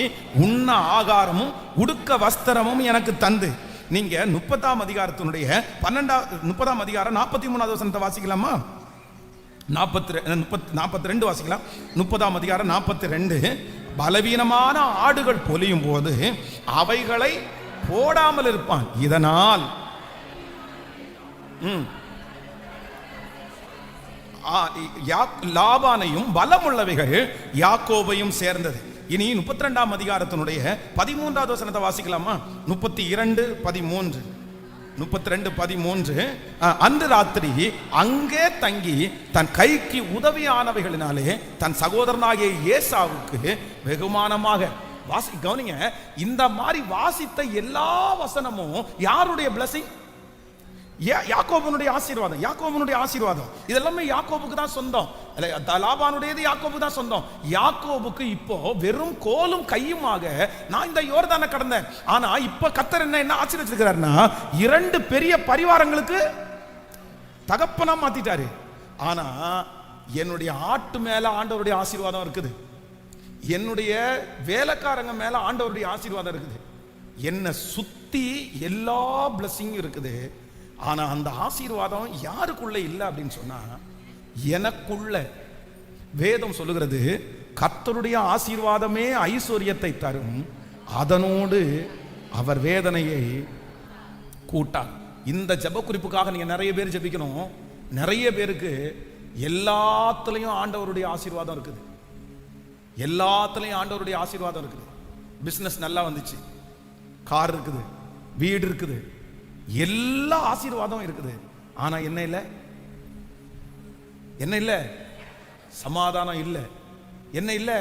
உண்ண ஆகாரமும் உடுக்க வஸ்திரமும் எனக்கு தந்து. நீங்க 30ஆம் அதிகாரத்தினுடைய 30ஆம் அதிகாரம் 43வது வசனத்தை வாசிக்கலாமா? 42 வாசிக்கலாம். 30ஆம் அதிகாரம் 42, பலவீனமான ஆடுகள் பொலியும் போது அவைகளை போடாமல் இருப்பான், இதனால் லாபானையும் பலமுள்ளவைகள் யாக்கோபையும் சேர்ந்தது. இனி 32ஆம் அதிகாரத்தினுடைய 13வது வசனத்தை வாசிக்கலாமா? 32:13 அன்று ராத்திரி அங்கே தங்கி தன் கைக்கு உதவியானவைகளினாலே தன் சகோதரனாகிய ஏசாவுக்கு வெகுமானமாக கவனிங்க, இந்த மாதிரி வாசித்த எல்லா வசனமும் யாருடைய blessing? யாக்கோபுனுடைய ஆசீர்வாதம். இதெல்லாமே யாக்கோபுக்கு தான் சொந்தம். லாபானுடையது யாக்கோபுக்கு தான் சொந்தம். யாக்கோபுக்கு இப்போ வெறும் கோலும் கையுமாக நான் இந்த யோர்தானை கடந்தேன். ஆனா இப்ப கர்த்தர் என்ன ஆசீர்வதிச்சிருக்கிறார்னா, 2 பெரிய பரிவாரங்களுக்கு தகப்பனா மாத்திட்டாரு. ஆனா என்னுடைய ஆட்டு மேல ஆண்டவருடைய ஆசீர்வாதம் இருக்குது, என்னுடைய வேலைக்காரங்க மேல ஆண்டவருடைய ஆசீர்வாதம் இருக்குது, என்னை சுத்தி எல்லா பிளஸிங்கும் இருக்குது. ஆனா அந்த ஆசீர்வாதம் யாருக்குள்ள இல்லை அப்படின்னு சொன்னா, எனக்குள்ள. வேதம் சொல்லுகிறது, கர்த்தருடைய ஆசீர்வாதமே ஐஸ்வர்யத்தை தரும், அதனோடு அவர் வேதனையை கூட்டார். இந்த ஜெப குறிப்புக்காக நீங்க நிறைய பேர் ஜெபிக்கணும். நிறைய பேருக்கு எல்லாத்துலயும் ஆண்டவருடைய ஆசீர்வாதம் இருக்குது. எல்லாத்துலயும் ஆண்டவருடைய ஆசீர்வாதம் இருக்குது. பிசினஸ் நல்லா வந்துச்சு, கார் இருக்குது, வீடு இருக்குது, எல்லா ஆசீர்வாதம் இருக்குது. ஆனா என்ன இல்லை? என்ன இல்லை? சமாதானம் இல்லை. என்ன இல்லை?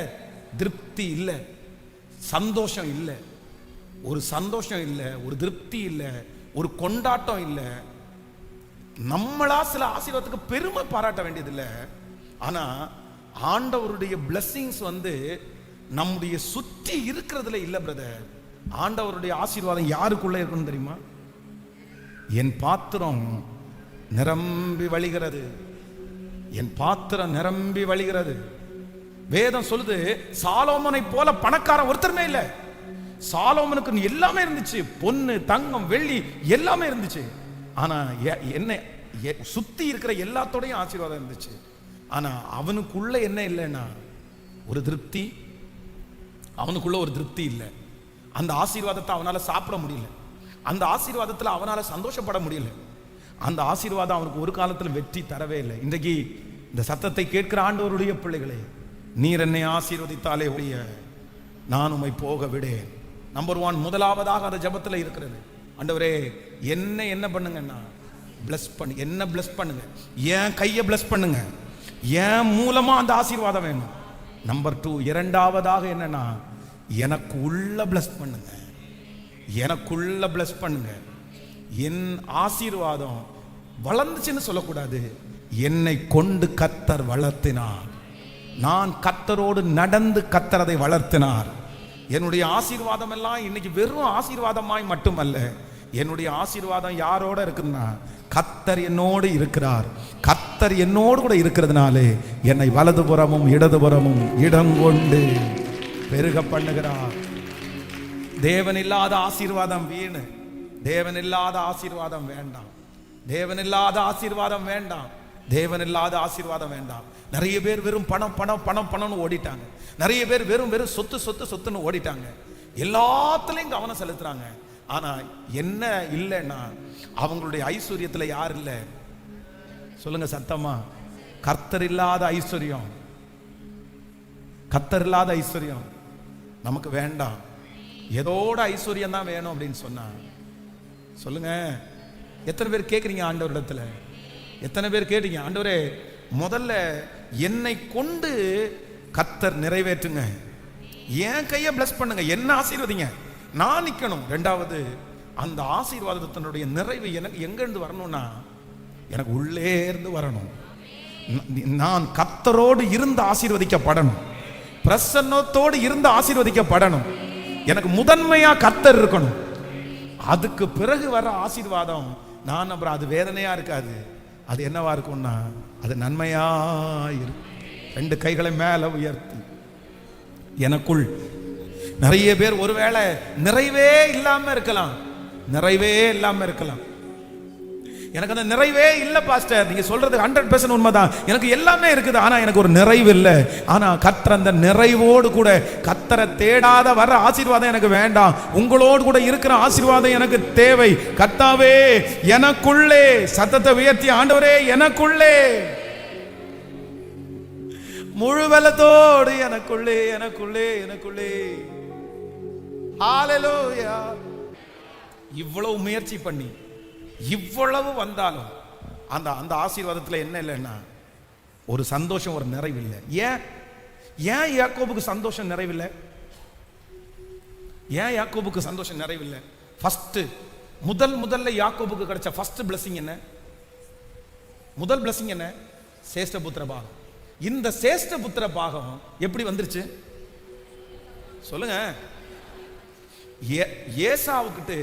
திருப்தி இல்லை, சந்தோஷம் இல்லை. ஒரு சந்தோஷம் இல்லை, ஒரு திருப்தி இல்லை, ஒரு கொண்டாட்டம் இல்லை. நம்மளா சில ஆசீர்வாதத்துக்கு பெருமை பாராட்ட வேண்டியதில்லை. ஆனா ஆண்டவருடைய பிளெஸிங்ஸ் நம்முடைய சுற்றி இருக்கிறதுல இல்ல பிரதர். ஆண்டவருடைய ஆசீர்வாதம் யாருக்குள்ள இருக்குன்னு தெரியுமா? என் பாத்திரம் நிரம்பி வழிகிறது, என் பாத்திரம் நிரம்பி வழிகிறது. வேதம் சொல்லுது, சாலோமோனை போல பணக்காரன் ஒருத்தருமே இல்லை. சாலோமோனுக்கு எல்லாமே இருந்துச்சு, பொன்னு தங்கம் வெள்ளி எல்லாமே இருந்துச்சு. ஆனா என்ன சுத்தி இருக்கிற எல்லாத்தோடையும் ஆசீர்வாதம் இருந்துச்சு. ஆனா அவனுக்குள்ள என்ன இல்லைன்னா ஒரு திருப்தி. அவனுக்குள்ள ஒரு திருப்தி இல்லை. அந்த ஆசீர்வாதத்தை அவனால சாப்பிட முடியல, அந்த ஆசீர்வாதத்தில் அவனால சந்தோஷப்பட முடியல. அந்த ஆசீர்வாதம் அவனுக்கு ஒரு காலத்தில் வெற்றி தரவே இல்லை. இன்றைக்கு இந்த சத்தத்தை கேட்கிற ஆண்டவருடைய பிள்ளைகளே, நீர் என்னை ஆசீர்வதித்தாலே ஒழிய நான் உம்மை போக விடேன். நம்பர் 1 முதலாவதாக அந்த ஜபத்தில் இருக்கிறது. ஆண்டவரே என்ன பண்ணுங்கன்னா பிளஸ் பண்ணு, என்ன பிளஸ் பண்ணுங்க, என் கையை பிளஸ் பண்ணுங்க, என் மூலமா அந்த ஆசீர்வாதம் வேணும். நம்பர் 2 இரண்டாவதாக என்னன்னா எனக்கு உள்ள பிளஸ் பண்ணுங்க, எனக்குள்ள பிளஸ் பண்ணுங்க. என் ஆசீர்வாதம் வளர்ந்துச்சுன்னு சொல்லக்கூடாது, என்னை கொண்டு கர்த்தர் வளர்த்தினார். நான் கர்த்தரோடு நடந்து கர்த்தர் அதை வளர்த்தினார். என்னுடைய ஆசீர்வாதம் எல்லாம் இன்னைக்கு வெறும் ஆசீர்வாதமாய் மட்டுமல்ல, என்னுடைய ஆசீர்வாதம் யாரோட இருக்குன்னா கர்த்தர் என்னோடு இருக்கிறார். கர்த்தர் என்னோடு கூட இருக்கிறதுனாலே என்னை வலதுபுறமும் இடதுபுறமும் இடம் கொண்டு பெருக பண்ணுகிறார். தேவன் இல்லாத ஆசீர்வாதம் வீணு, தேவன் இல்லாத ஆசீர்வாதம் வேண்டாம், தேவன் இல்லாத ஆசீர்வாதம் வேண்டாம், தேவன் இல்லாத ஆசீர்வாதம் வேண்டாம். நிறைய பேர் வெறும் பணம் பணம் பணம் பணம்னு ஓடிட்டாங்க. நிறைய பேர் வெறும் சொத்து சொத்து சொத்துன்னு ஓடிட்டாங்க. எல்லாத்துலயும் கவனம் செலுத்துறாங்க. ஆனா என்ன இல்லைன்னா அவங்களுடைய ஐஸ்வர்யத்துல யார் இல்லை? சொல்லுங்க சத்தமா. கர்த்தர் இல்லாத ஐஸ்வர்யம், கர்த்தர் இல்லாத ஐஸ்வர்யம் நமக்கு வேண்டாம். எதோட ஐஸ்வர்யம் தான் வேணும் அப்படின்னு சொன்னா சொல்லுங்க. எத்தனை பேர் கேட்குறீங்க ஆண்டவரிடத்துல? எத்தனை பேர் கேட்டீங்க, ஆண்டவரே முதல்ல என்னை கொண்டு கர்த்தர் நிறைவேற்றுங்க, என் கையை பிளஸ் பண்ணுங்க, என்ன ஆசீர்வதிங்க, நான் நிக்கணும். ரெண்டாவது அந்த ஆசீர்வாதத்தினுடைய நிறைவு எனக்கு எங்க இருந்து வரணும்னா எனக்கு உள்ளே இருந்து வரணும். நான் கர்த்தரோடு இருந்து ஆசீர்வதிக்கப்படணும், பிரசன்னத்தோடு இருந்து ஆசீர்வதிக்கப்படணும். எனக்கு முதன்மையா கர்த்தர் இருக்கணும். அதுக்கு பிறகு வர ஆசீர்வாதம் நான் அப்புறம் அது வேதனையா இருக்காது, அது என்னவா இருக்கும்னா அது நன்மையா இருக்கும். 2 கைகளை மேல உயர்த்தி எனக்குள். நிறைய பேர் ஒருவேளை நிறைவே இல்லாம இருக்கலாம், நிறைவே இல்லாம இருக்கலாம். எனக்கு அந்த நிறைவே இல்லை பாஸ்டர், நீங்க சொல்றது 100% உண்மைதான், எனக்கு எல்லாமே இருக்குது, ஆனா எனக்கு ஒரு நிறைவு இல்லை. ஆனா கர்த்தர் அந்த நிறைவோடு கூட கர்த்தரை தேடாத வர ஆசீர்வாதம் எனக்கு வேண்டாம், உங்களோடு கூட இருக்கிற ஆசீர்வாதம் எனக்கு தேவை. கர்த்தாவே எனக்குள்ளே, சத்தத்தை உயர்த்தி ஆண்டவரே எனக்குள்ளே, முழுவலத்தோடு எனக்குள்ளே எனக்குள்ளே எனக்குள்ளே. ஹல்லேலூயா. இவ்வளவு முயற்சி பண்ணி இவ்வளவு வந்தாலும் அந்த அந்த ஆசீர்வாதத்தில் என்ன இல்லைன்னா ஒரு சந்தோஷம், ஒரு நிறைவில்லை. ஏன் ஏன் யாக்கோபுக்கு சந்தோஷம் நிறைவில்லை? ஏன் யாக்கோபுக்கு சந்தோஷம் நிறைவில்லை? ஃபர்ஸ்ட் முதல்ல யாக்கோபுக்கு கிடைச்ச ஃபர்ஸ்ட் பிளஸிங் என்ன? முதல் பிளஸிங் என்ன? சேஷ்டபுத்திர பாகம். இந்த சேஷ்டபுத்திர பாகம் எப்படி வந்துருச்சு சொல்லுங்க. ஏசாவுக்கிட்டு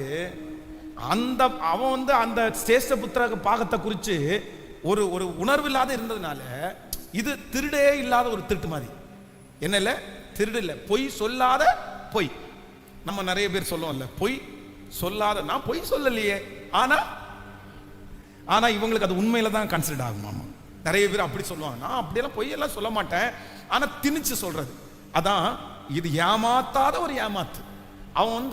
அந்த அவன் அந்த சேஷ்டபுத்திர பாகத்தை குறித்து ஒரு ஒரு உணர்வு இல்லாத இருந்ததுனால இது திருடே இல்லாத ஒரு திருட்டு மாதிரி. என்ன இல்லை? திருடு இல்லை, பொய் சொல்லாத பொய். நம்ம நிறைய பேர் சொல்லுவோம்ல, பொய் சொல்லாத. நான் பொய் சொல்லலையே, ஆனா இவங்களுக்கு அது உண்மையில தான் கன்சிடர் ஆகுமாமா. நிறைய பேர் அப்படி சொல்லுவாங்க, நான் அப்படியெல்லாம் பொய்யெல்லாம் சொல்ல மாட்டேன், ஆனா திணிச்சு சொல்றது. அதான் இது ஏமாத்தாத ஒரு ஏமாத்து. அவன்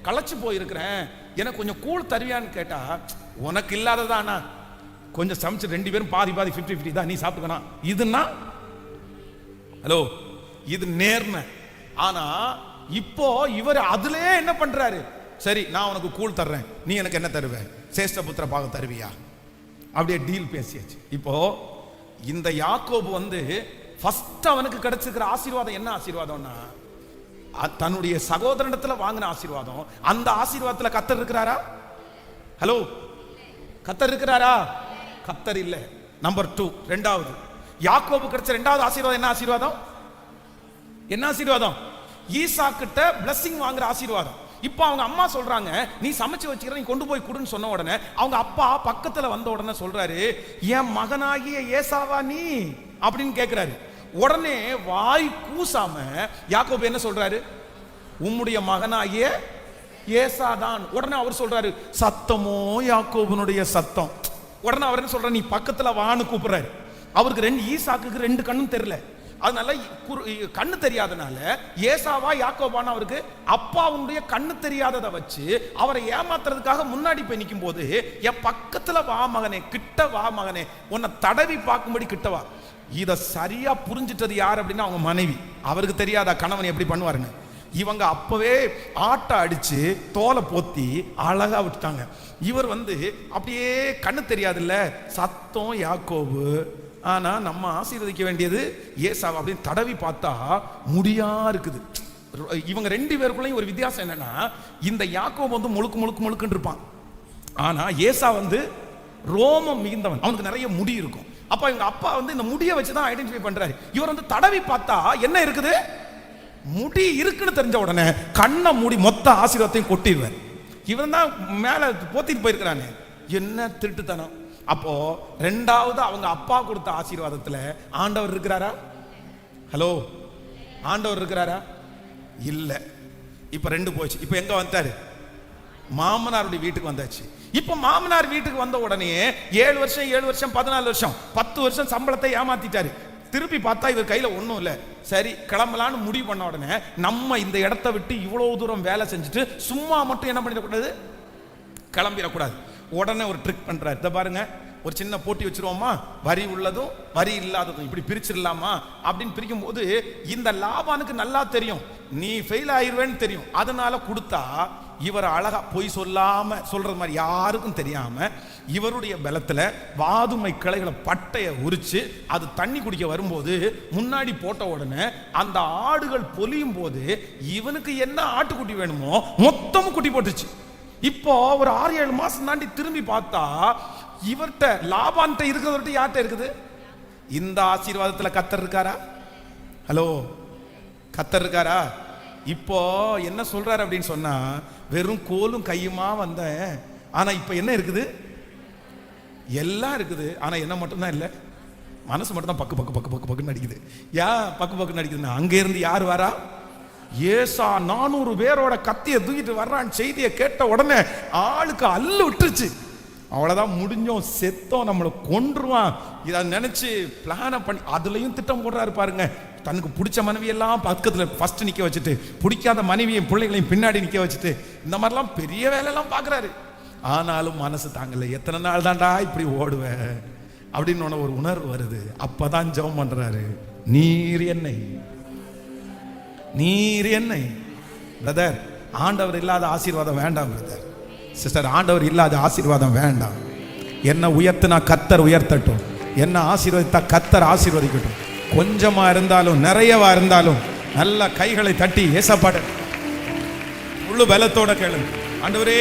களைச்சு போயிருக்கிறேன், எனக்கு கொஞ்சம் கூழ் தருவியான்னு கேட்டா, உனக்கு இல்லாததானா கொஞ்சம் சமைச்சு 2 பேரும் பாதி 50-50 தான், நீ சாப்பிட்டுக்கணும். இதுன்னா ஹலோ, இது நேர்மை. ஆனா இப்போ இவர் அதுலயே என்ன பண்றாரு, சரி நான் உனக்கு கூழ் தர்றேன், நீ எனக்கு என்ன தருவ, சேஷ்டபுத்திர பாகம் தருவியா, அப்படியே டீல் பேசியாச்சு. இப்போ இந்த யாக்கோபு வந்து ஃபர்ஸ்ட் அவனுக்கு கிடைச்சிருக்கிற ஆசீர்வாதம் என்ன ஆசீர்வாதம்னா, தன்னுடைய சகோதரனிடத்துல வாங்கின ஆசீர்வாதம். அந்த ஆசீர்வாதத்துல கர்த்தர் இருக்கிறாரா? ஹலோ, கர்த்தர் இருக்கிறாரா? கர்த்தர் இல்ல. நம்பர் 2, ரெண்டாவது யாக்கோபு கிடைச்ச ரெண்டாவது ஆசீர்வாதம் என்ன ஆசீர்வாதம்? என்ன ஆசீர்வாதம்? ஈசாக்கிட்ட பிளஸிங் வாங்குற ஆசீர்வாதம். இப்போ அவங்க அம்மா சொல்றாங்க, நீ சமைச்சு வச்சுக்கிற, நீ கொண்டு போய் கொடுன்னு சொன்ன உடனே அவங்க அப்பா பக்கத்துல வந்த உடனே சொல்றாரு, என் மகனாகிய ஏசாவா நீ அப்படின்னு கேட்கிறாரு. உடனே வாய் கூசாம யாக்கோபு என்ன சொல்றாரு, உம்முடைய மகனாகிய ஏசாதான். உடனே அவர் சொல்றாரு, சத்தமோ யாக்கோபுனுடைய சத்தம். உடனே அவர் என்ன சொல்றாரு, நீ பக்கத்துல வான்னு கூப்பிடுறாரு. அவருக்கு ஈசாக்குக்கு 2 கண்ணும் தெரியல, அதனால கண்ணு தெரியாதனால ஏசாவா யாக்கோபான்னு அவருக்கு அப்பாவுடைய கண்ணு தெரியாததை வச்சு அவரை ஏமாத்துறதுக்காக முன்னாடி போய் நிற்கும் போது, என் பக்கத்துல வா மகனே, கிட்ட வா மகனே, உன்னை தடவி பார்க்கும்படி கிட்ட வா. இத சரியா புரிஞ்சிட்டது யார் அப்படின்னா அவங்க மனைவி. அவருக்கு தெரியாதா கணவன் எப்படி பண்ணுவாருன்னு. இவங்க அப்பவே ஆட்டை அடிச்சு தோலை போத்தி அழகா விட்டுட்டாங்க. இவர் வந்து அப்படியே கண்ணு தெரியாதுல்ல, சத்தம் யாக்கோபு, ஆனா நம்ம ஆசீர்வதிக்க வேண்டியது ஏசாவா அப்படின்னு தடவி பார்த்தா முடியா இருக்குது. இவங்க 2 பேருக்குள்ளேயும் ஒரு வித்தியாசம் என்னன்னா, இந்த யாக்கோபு வந்து முழுக்குன்னு இருப்பான், ஆனா ஏசா வந்து ரோமம் மிகுந்தவன், அவனுக்கு நிறைய முடி இருக்கும். அப்ப இவங்க அப்பா வந்து இந்த முடியை வச்சுதான் ஐடென்டிஃபை பண்றாரு. இவர் வந்து தடவி பார்த்தா என்ன இருக்குது, முடி இருக்குன்னு தெரிஞ்ச உடனே கண்ணை மூடி மொத்த ஆசீர்வாதத்தையும் கொட்டிடுவார். இவன் தான் மேல போத்திட்டு போயிருக்கிறானே, என்ன திருட்டுத்தனம். அப்போ ரெண்டாவது அவங்க அப்பா கொடுத்த ஆசீர்வாதத்துல ஆண்டவர் இருக்கிறாரா? ஹலோ, ஆண்டவர் இருக்கிறாரா? இல்ல. இப்ப 2 போச்சு. இப்ப எங்க வந்தாரு, மாமனாருடைய வீட்டுக்கு வந்தாச்சு. இப்ப மாமனார் வீட்டுக்கு வந்த உடனே 7 வருஷம் 14 வருஷம் 10 வருஷம் சம்பளத்தை ஏமாத்திட்டாரு. திருப்பி பார்த்தா இவர் கையில ஒண்ணும் இல்ல. சரி கிளம்பலான்னு முடிவு பண்ண உடனே, நம்ம இந்த இடத்தை விட்டு இவ்வளவு தூரம் வேலை செஞ்சுட்டு சும்மா மட்டும் என்ன பண்ணிடக்கூடாது, கிளம்பிடக்கூடாது. உடனே ஒரு ட்ரிக் பண்றாரு. இதை பாருங்க, ஒரு சின்ன போட்டி வச்சிருவோமா, வரி உள்ளதும் வரி இல்லாததும் இப்படி பிரிச்சிடலாமா அப்படின்னு பிரிக்கும் போது இந்த லாபானுக்கு நல்லா தெரியும் நீ ஃபெயில் ஆயிருவேன்னு தெரியும். அதனால கொடுத்தா இவர் அழகா பொய் சொல்லாம சொல்றது மாதிரி யாருக்கும் தெரியாம இவருடைய பலத்துல வாதுமை கிளைகளை பட்டைய உரிச்சு அது தண்ணி குடிக்க வரும்போது முன்னாடி போட்ட உடனே அந்த ஆடுகள் பொலியும் போது இவனுக்கு என்ன ஆட்டுக்குட்டி வேணுமோ மொத்தமும் குட்டி போட்டுச்சு. இப்போ ஒரு 6-7 மாசம் தாண்டி திரும்பி பார்த்தா இவர்கிட்ட லாபான்ட்ட இருக்கிறவர்கிட்ட யார்கிட்ட இருக்குது? இந்த ஆசீர்வாதத்துல கர்த்தர் இருக்காரா? ஹலோ, கர்த்தர் இருக்காரா? இப்போ என்ன சொல்றாரு அப்படின்னு சொன்னா, வெறும் கோலும் கையுமா வந்தேன், ஆனா இப்ப என்ன இருக்குது, எல்லாம் இருக்குது, ஆனா என்ன மட்டும்தான் இல்ல, மனசு மட்டும் தான் பக்கு பக்கு பக்கு பக்கு பக்குன்னு அடிக்குது. ஏன் பக்கு பக்குன்னு அடிக்குதுன்னா, அங்க இருந்து யார் வரா, ஏசா 400 பேரோட கத்தியை தூக்கிட்டு வர்றான். செய்தியை கேட்ட உடனே ஆளுக்கு அல்லு விட்டுருச்சு. அவ்வளவுதான், முடிஞ்சோம், செத்தோம், நம்மளை கொன்றுவான். இதை நினைச்சு பிளான பண்ணி அதுலயும் திட்டம் போடுறாரு பாருங்க. தனக்கு பிடிச்ச மனைவியெல்லாம் பக்கத்துல ஃபர்ஸ்ட் நிக்க வச்சுட்டு, பிடிக்காத மனைவியையும் பிள்ளைகளையும் பின்னாடி நிக்க வச்சுட்டு, இந்த மாதிரிலாம் பெரிய வேலையெல்லாம் பாக்குறாரு. ஆனாலும் மனசு தாங்கல. எத்தனை நாள் தாண்டா இப்படி ஓடுவேன் அப்படின்னு ஒரு உணர்வு வருது. அப்பதான் ஜெபம் பண்றாரு, நீர் என்னை பிரதர், ஆண்டவர் இல்லாத ஆசீர்வாதம் வேண்டாம் பிரதர், சிஸ்டர், ஆண்டவர் இல்லாத ஆசீர்வாதம் வேண்டாம். என்ன உயர்த்தினா கர்த்தர் உயர்த்தட்டும், என்ன ஆசீர்வதித்தா கர்த்தர் ஆசீர்வதிக்கட்டும். கொஞ்சமா இருந்தாலும் நிறையவா இருந்தாலும் நல்ல கைகளை தட்டி ஏசப்பாடு முழு பலத்தோட கேளுங்க, ஆண்டவரே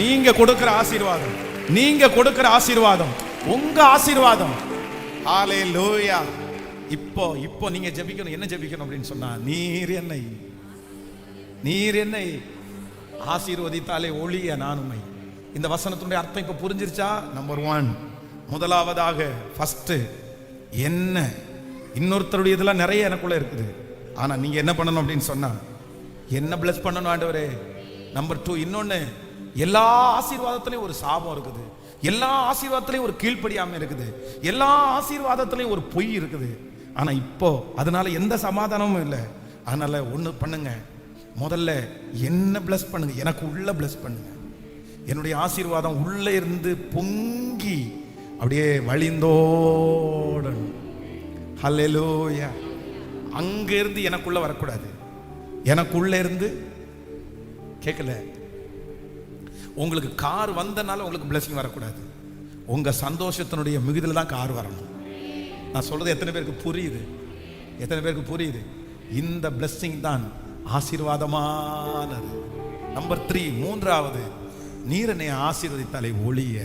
நீங்க கொடுக்கிற ஆசீர்வாதம், நீங்க கொடுக்கிற ஆசீர்வாதம் உங்க ஆசீர்வாதம். ஹல்லேலூயா. இப்போ நீங்க ஜெபிக்கணும். என்ன ஜெபிக்கணும் அப்படின்னு சொன்னா, நீர் என்னை ஆசீர்வதித்தாலே ஒளிய நானுமை. இந்த வசனத்துடைய அர்த்தம் இப்ப புரிஞ்சிருச்சா? நம்பர் 1, முதலாவதாக ஃபர்ஸ்ட் என்ன, இன்னொருத்தருடைய இதெல்லாம் நிறைய எனக்குள்ள இருக்குது, ஆனா நீங்க என்ன பண்ணணும் அப்படின்னு சொன்னா, என்ன பிளஸ் பண்ணணும் ஆண்டவரே. நம்பர் 2, இன்னொன்னு, எல்லா ஆசீர்வாதத்திலையும் ஒரு சாபம் இருக்குது, எல்லா ஆசீர்வாதத்திலையும் ஒரு கீழ்ப்படியாம இருக்குது, எல்லா ஆசீர்வாதத்திலையும் ஒரு பொய் இருக்குது. ஆனா இப்போ அதனால எந்த சமாதானமும் இல்லை. அதனால ஒண்ணு பண்ணுங்க, முதல்ல என்ன பிளஸ் பண்ணுங்க, எனக்கு உள்ள பிளஸ் பண்ணுங்க. என்னுடைய ஆசீர்வாதம் உள்ள இருந்து பொங்கி அப்படியே வழிந்தோடணும். ஹல்லேலூயா. அங்க இருந்து எனக்குள்ள வரக்கூடாது. எனக்குள்ள இருந்து கேட்கல. உங்களுக்கு கார் வந்தனால உங்களுக்கு பிளஸிங் வரக்கூடாது. உங்க சந்தோஷத்தினுடைய மிகுதியில் தான் கார் வரணும். நான் சொல்றது எத்தனை பேருக்கு புரியுது? எத்தனை பேருக்கு புரியுது? இந்த பிளஸிங் தான் ஆசீர்வாதமானது. நம்பர் 3, மூன்றாவது, நீர் என்னை ஆசீர்வதித்தாலே ஒழிய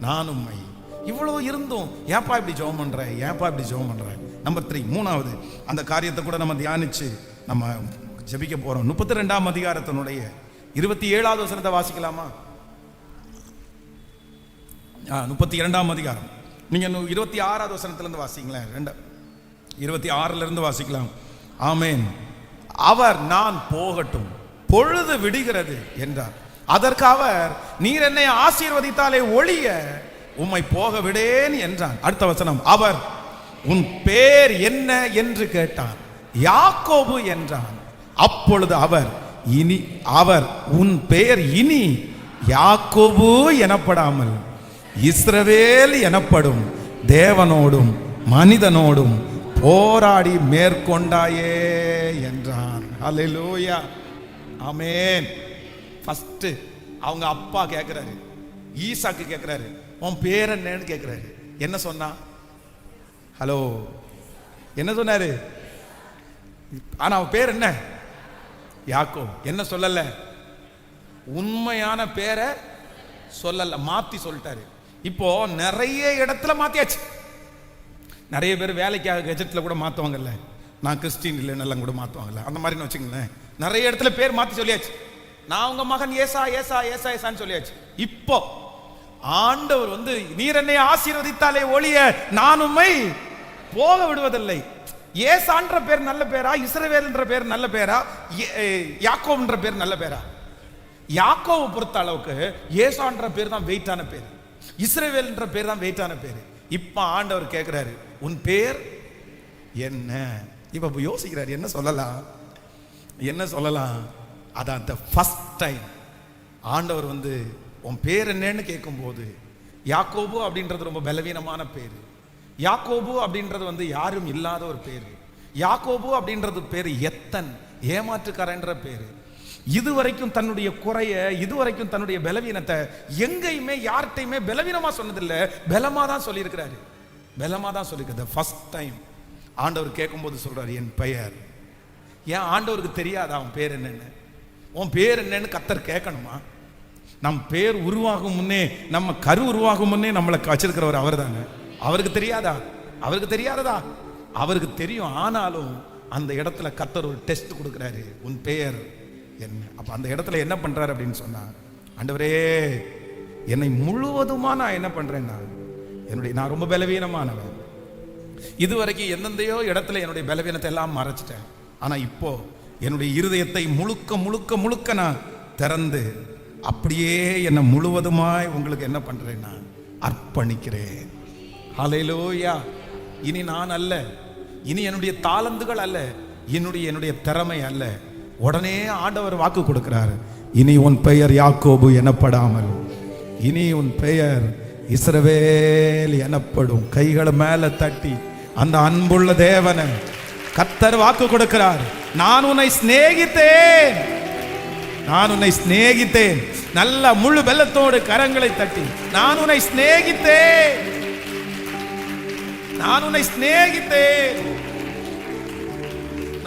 நான் உம்மை. இவ்வளவு இருந்தும் ஏப்பா இப்படி ஜெபம் பண்ற, ஏப்பா இப்படி ஜெபம் பண்ற? நம்பர் 3, மூணாவது அந்த காரியத்தை கூட நம்ம தியானிச்சு நம்ம ஜெபிக்க போறோம். 32ஆம் அதிகாரத்தினுடைய 27வது வசனத்தை வாசிக்கலாமா? 32ஆம் அதிகாரம். நீங்க 26வது வசனத்திலிருந்து வாசிங்களேன். 26ல இருந்து வாசிக்கலாம். ஆமென். அவர் நான் போகட்டும், பொழுது விடுகிறது என்றார். அதற்கு அவர், நீர் என்னை ஆசீர்வதித்தாலே ஒழிய உம்மை போக விடேன் என்றான். அடுத்த வசனம், அவர் உன் பேர் என்ன என்று கேட்டான். யாக்கோபு என்றான். அப்பொழுது அவர் உன் பெயர் இனி யாக்கோபு எனப்படாமல் இஸ்ரவேல் எனப்படும், தேவனோடும் மனிதனோடும் போராடி மேற்கொண்டாயே என்றான். அல்லேலூயா, ஆமென். ஃபர்ஸ்ட் அவங்க அப்பா கேட்கிறாரு, ஈசாக்கு கேட்கிறாரு, உன் பேர் என்னன்னு கேட்கிறாரு. என்ன சொன்னா? ஹலோ, என்ன சொன்னாரு? ஆனா அவன் பேர் என்ன? யாக்கோபு. என்ன சொல்லல? உண்மையான பேரை சொல்லல, மாத்தி சொல்லிட்டாரு. இப்போ நிறைய இடத்துல மாத்தியாச்சு. நிறைய பேர் வேலைக்காக கெஜெட்ல கூட மாத்துவாங்கல்ல, நான் கிறிஸ்டின் இல்லைன்னு கூட மாத்துவாங்கல்ல, அந்த மாதிரி வச்சுங்களேன். நிறைய இடத்துல பேர் மாத்தி சொல்லியாச்சு. நான் உங்க மகன் ஏசா ஏசா ஏசா ஏசான்னு சொல்லியாச்சு. இப்போ ஆண்டவர் நீர் என்னை ஆசீர்வதித்தாலே ஒழிய நான் உம்மை போக விடுவதில்லை. ஏசான்ற பேர் நல்ல பேரா, இஸ்ரவேல்ன்ற பேர் நல்ல பேரா, யாக்கோப்ன்ற பேர் நல்ல பேரா? யாக்கோவை பொறுத்த அளவுக்கு ஏசான்ற பேர் தான் வெயிட்டான பேர், இஸ்ரவேல்ன்ற பேர் தான் வெயிட்டான பேர். இப்ப ஆண்டவர் கேட்கிறாரு, உன் பேர் என்ன? இப்ப யோசிக்கிறாரு, என்ன சொல்லலாம், என்ன சொல்லலாம்? அதான் the first time ஆண்டவர் உன் பேர் என்னன்னு கேட்கும்போது, யாக்கோபு அப்படின்றது ரொம்ப பலவீனமான பேர். யாக்கோபு அப்படின்றது யாரும் இல்லாத ஒரு பேர். யாக்கோபு அப்படின்றது பேர் எத்தன், ஏமாற்றுக்காரன்ற பேர். இதுவரைக்கும் தன்னுடைய குறைய, இதுவரைக்கும் தன்னுடைய பலவீனத்தை எங்கேயுமே யார்கிட்டையுமே பலவீனமா சொன்னதில்லை, பலமா தான் சொல்லியிருக்கிறாரு. பலமா தான் சொல்லியிருக்கிறது. ஃபர்ஸ்ட் டைம் ஆண்டவர் கேட்கும்போது சொல்றாரு, என் பெயர். ஏன் ஆண்டவருக்கு தெரியாதா அவன் பேர் என்னன்னு? உன் பேர் என்னன்னு கர்த்தர் கேட்கணுமா? நம் பேர் உருவாகும் முன்னே, நம்ம கரு உருவாகும் முன்னே நம்மளை வச்சிருக்கிறவர் அவர் தானே. அவருக்கு தெரியாதா? அவருக்கு தெரியாததா? அவருக்கு தெரியும். ஆனாலும் அந்த இடத்துல கர்த்தர் ஒரு டெஸ்ட் கொடுக்கிறாரு, உன் பெயர் என்ன? அப்ப அந்த இடத்துல என்ன பண்றாரு அப்படின்னு சொன்னா, ஆண்டவரே என்னை முழுவதுமா நான் என்ன பண்றேன்னா, நான் ரொம்ப பலவீனமானவன். இதுவரைக்கும் எந்தெந்தையோ இடத்துல என்னுடைய பலவீனத்தை எல்லாம் மறைச்சிட்டேன். ஆனா இப்போ என்னுடைய இருதயத்தை முழுக்க முழுக்க முழுக்க நான் திறந்து அப்படியே என்னை முழுவதுமாய் உங்களுக்கு என்ன பண்றேன்னா அர்ப்பணிக்கிறேன். ஹல்லேலூயா. இனி நான் அல்ல, இனி என்னுடைய தாளந்துகள் அல்ல, என்னுடைய திறமை அல்ல. உடனே ஆண்டவர் வாக்கு கொடுக்கிறார், இனி உன் பெயர் யாக்கோபு எனப்படாமல் இனி உன் பெயர் இஸ்ரவேல் எனப்படும். கைகளை மேல தட்டி அந்த அன்புள்ள தேவனை கர்த்தர் வாக்கு கொடுக்கிறார், நான் உன்னை சிநேகித்தேன், நான் உன்னை சிநேகித்தேன். நல்ல முழு பெல்லத்தோடு கரங்களை தட்டி, நான் உன்னை சிநேகித்தேன், நான் உன்னை சிநேகித்தேன்,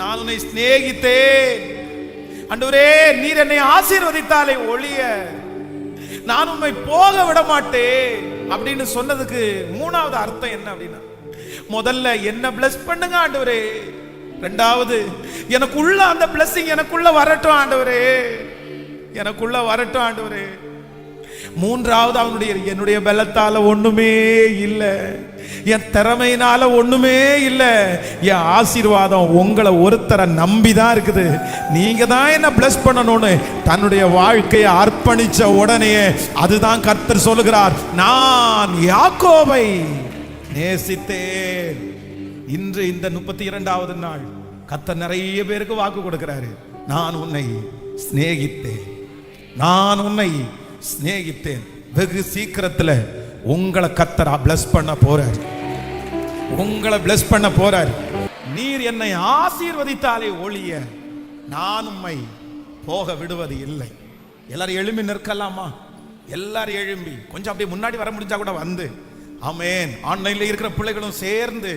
நான் உன்னை சிநேகித்தேன். ஆண்டவரே நீர் என்னை ஆசீர்வதித்தாலே ஒழிய நான் உம்மை போக விட மாட்டேன் அப்படின்னு சொன்னதுக்கு மூணாவது அர்த்தம் என்ன அப்படின்னா, முதல்ல என்ன பிளஸ் பண்ணுங்க ஆண்டவரே, ரெண்டாவது எனக்குள்ள அந்த பிளஸிங் எனக்குள்ள வரட்டும் ஆண்டவரே, எனக்குள்ள வரட்டும் ஆண்டவரே, மூன்றாவது என்னுடைய பலத்தால ஒண்ணுமே இல்லை, என் திறமையினால ஒண்ணுமே இல்லை, என் ஆசீர்வாதம் உங்களை ஒருத்தரை நம்பிதான் இருக்குது, நீங்க தான் என்ன பிளஸ் பண்ணணும்னு தன்னுடைய வாழ்க்கையை அர்ப்பணிச்ச உடனே அதுதான் கர்த்தர் சொல்லுகிறார், நான் யாக்கோபை நேசித்தேன். இன்று இந்த 32வது நாள் கர்த்தர் நிறைய பேருக்கு வாக்கு கொடுக்கிறாரு, நான் உன்னை சிநேகித்தேன், நான் உன்னை சிநேகித்தேன். வெகு சீக்கிரத்தில் உங்களை கர்த்தர் பிளஸ் பண்ண போறார், உங்களை பிளஸ் பண்ண போறார். நீர் என்னை ஆசீர்வதித்தாலே ஒழிய நான் உம்மை போக விடுவது இல்லை. எல்லாரும் எழும்பி நிற்கலாமா? எல்லாரும் எழும்பி கொஞ்சம் அப்படியே முன்னாடி வர முடிஞ்சா கூட வந்து, ஆமென். ஆன்லைன்ல இருக்கிற பிள்ளைகளும் சேர்ந்து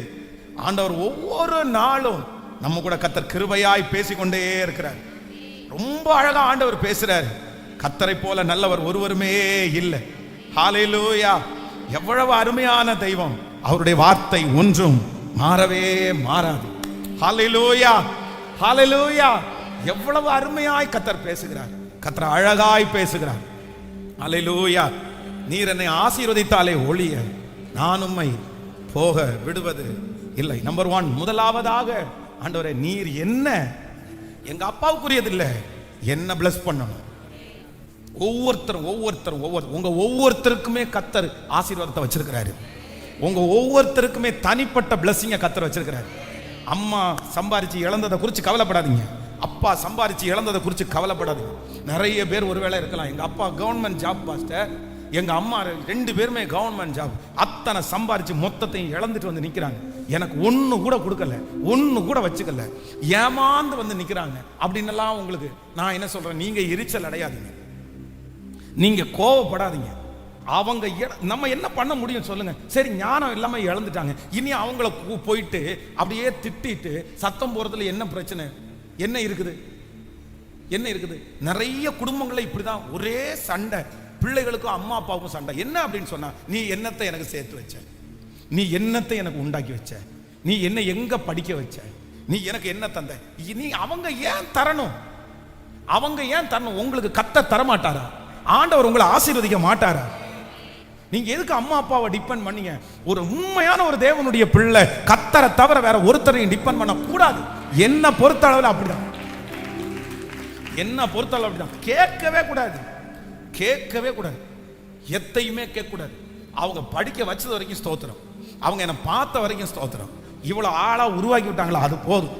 ஆண்டவர் ஒவ்வொரு நாளும் நம்ம கூட கர்த்தர் கிருபையாய் பேசிக்கொண்டே இருக்கிறார். ரொம்ப அழகா ஆண்டவர் பேசுறார். கர்த்தரை போல நல்லவர் ஒருவருமே இல்லை. ஹல்லேலூயா. எவ்வளவு அருமையான தெய்வம். அவருடைய வார்த்தை ஒன்றும் மாறவே மாறாது. ஹல்லேலூயா, ஹல்லேலூயா. எவ்வளவு அருமையாய் கர்த்தர் பேசுகிறார். கர்த்தர் அழகாய் பேசுகிறார். ஹல்லேலூயா. நீர் என்னை ஆசீர்வதித்தாலே ஒழிய நான் உம்மை போக விடுவது இல்லை. நம்பர் 1, முதலாவதாக ஆண்டவரே நீர் என்ன எங்க அப்பாவுக்குரியது இல்லை, என்ன பிளஸ் பண்ணணும். ஒவ்வொருத்தரும் உங்க ஒவ்வொருத்தருக்குமே கர்த்தர் ஆசீர்வாதத்தை வச்சிருக்கிறாரு. உங்க ஒவ்வொருத்தருக்குமே தனிப்பட்ட பிளஸிங்க கர்த்தர் வச்சிருக்கிறாரு. அம்மா சம்பாரிச்சு இழந்ததை குறித்து கவலைப்படாதீங்க. அப்பா சம்பாரிச்சு இழந்ததை குறித்து கவலைப்படாதீங்க. நிறைய பேர் ஒருவேளை இருக்கலாம், எங்க அப்பா கவர்மெண்ட் ஜாப் பாஸ்டர், எங்க அம்மா 2 பேருமே கவர்மெண்ட் ஜாப், அத்தனை சம்பாரிச்சு மொத்தத்தையும் இழந்துட்டு வந்து நிக்கிறாங்க. எனக்கு ஒண்ணு கூட கொடுக்கல, ஒண்ணு கூட வச்சுக்கல, ஏமாந்து வந்து நிக்கிறாங்க அப்படின்னு எல்லாம் உங்களுக்கு நான் என்ன சொல்றேன், நீங்க எரிச்சல் அடையாதீங்க, நீங்க கோவப்படாதீங்க. அவங்க நம்ம என்ன பண்ண முடியும் சொல்லுங்க? சரி, ஞானம் இல்லாம இழந்துட்டாங்க, இனி அவங்கள போயிட்டு அப்படியே திட்டிட்டு சத்தம் போறதுல என்ன பிரச்சனை? என்ன இருக்குது? என்ன இருக்குது? நிறைய குடும்பங்கள்ல இப்படிதான் ஒரே சண்டை, பிள்ளைகளுக்கும் அம்மா அப்பாவுக்கும் சண்டை. என்ன அப்படின்னு சொன்னா, நீ என்னத்தை எனக்கு சேர்த்து வச்ச, நீ என்னத்தை எனக்கு உண்டாக்கி வச்ச, நீ என்ன எங்க படிக்க வச்ச, நீ எனக்கு என்ன தந்த, நீ அவங்க ஏன் தரணும்? அவங்க ஏன் தரணும்? உங்களுக்கு கத்த தரமாட்டாரா? ஆண்டவர் உங்களை ஆசீர்வதிக்க மாட்டாரா? நீங்க எதுக்கு அம்மா அப்பாவை டிபெண்ட் பண்ணீங்க? ஒரு உண்மையான ஒரு தேவனுடைய பிள்ளை கத்தரை தவிர வேற ஒருத்தரையும் டிபெண்ட் பண்ண கூடாது. என்ன பொறுத்தளவில் அப்படிதான், என்ன பொறுத்தளவு அப்படிதான். கேட்கவே கூடாது, கேட்கவே கூடாது, எத்தையுமே கேட்க கூடாது. அவங்க படிக்க வச்சது வரைக்கும் ஸ்தோத்திரம், அவங்க என்ன பார்த்த வரைக்கும் ஸ்தோத்திரம். இவ்வளவு ஆளா உருவாக்கி விட்டாங்களா, அது போதும்,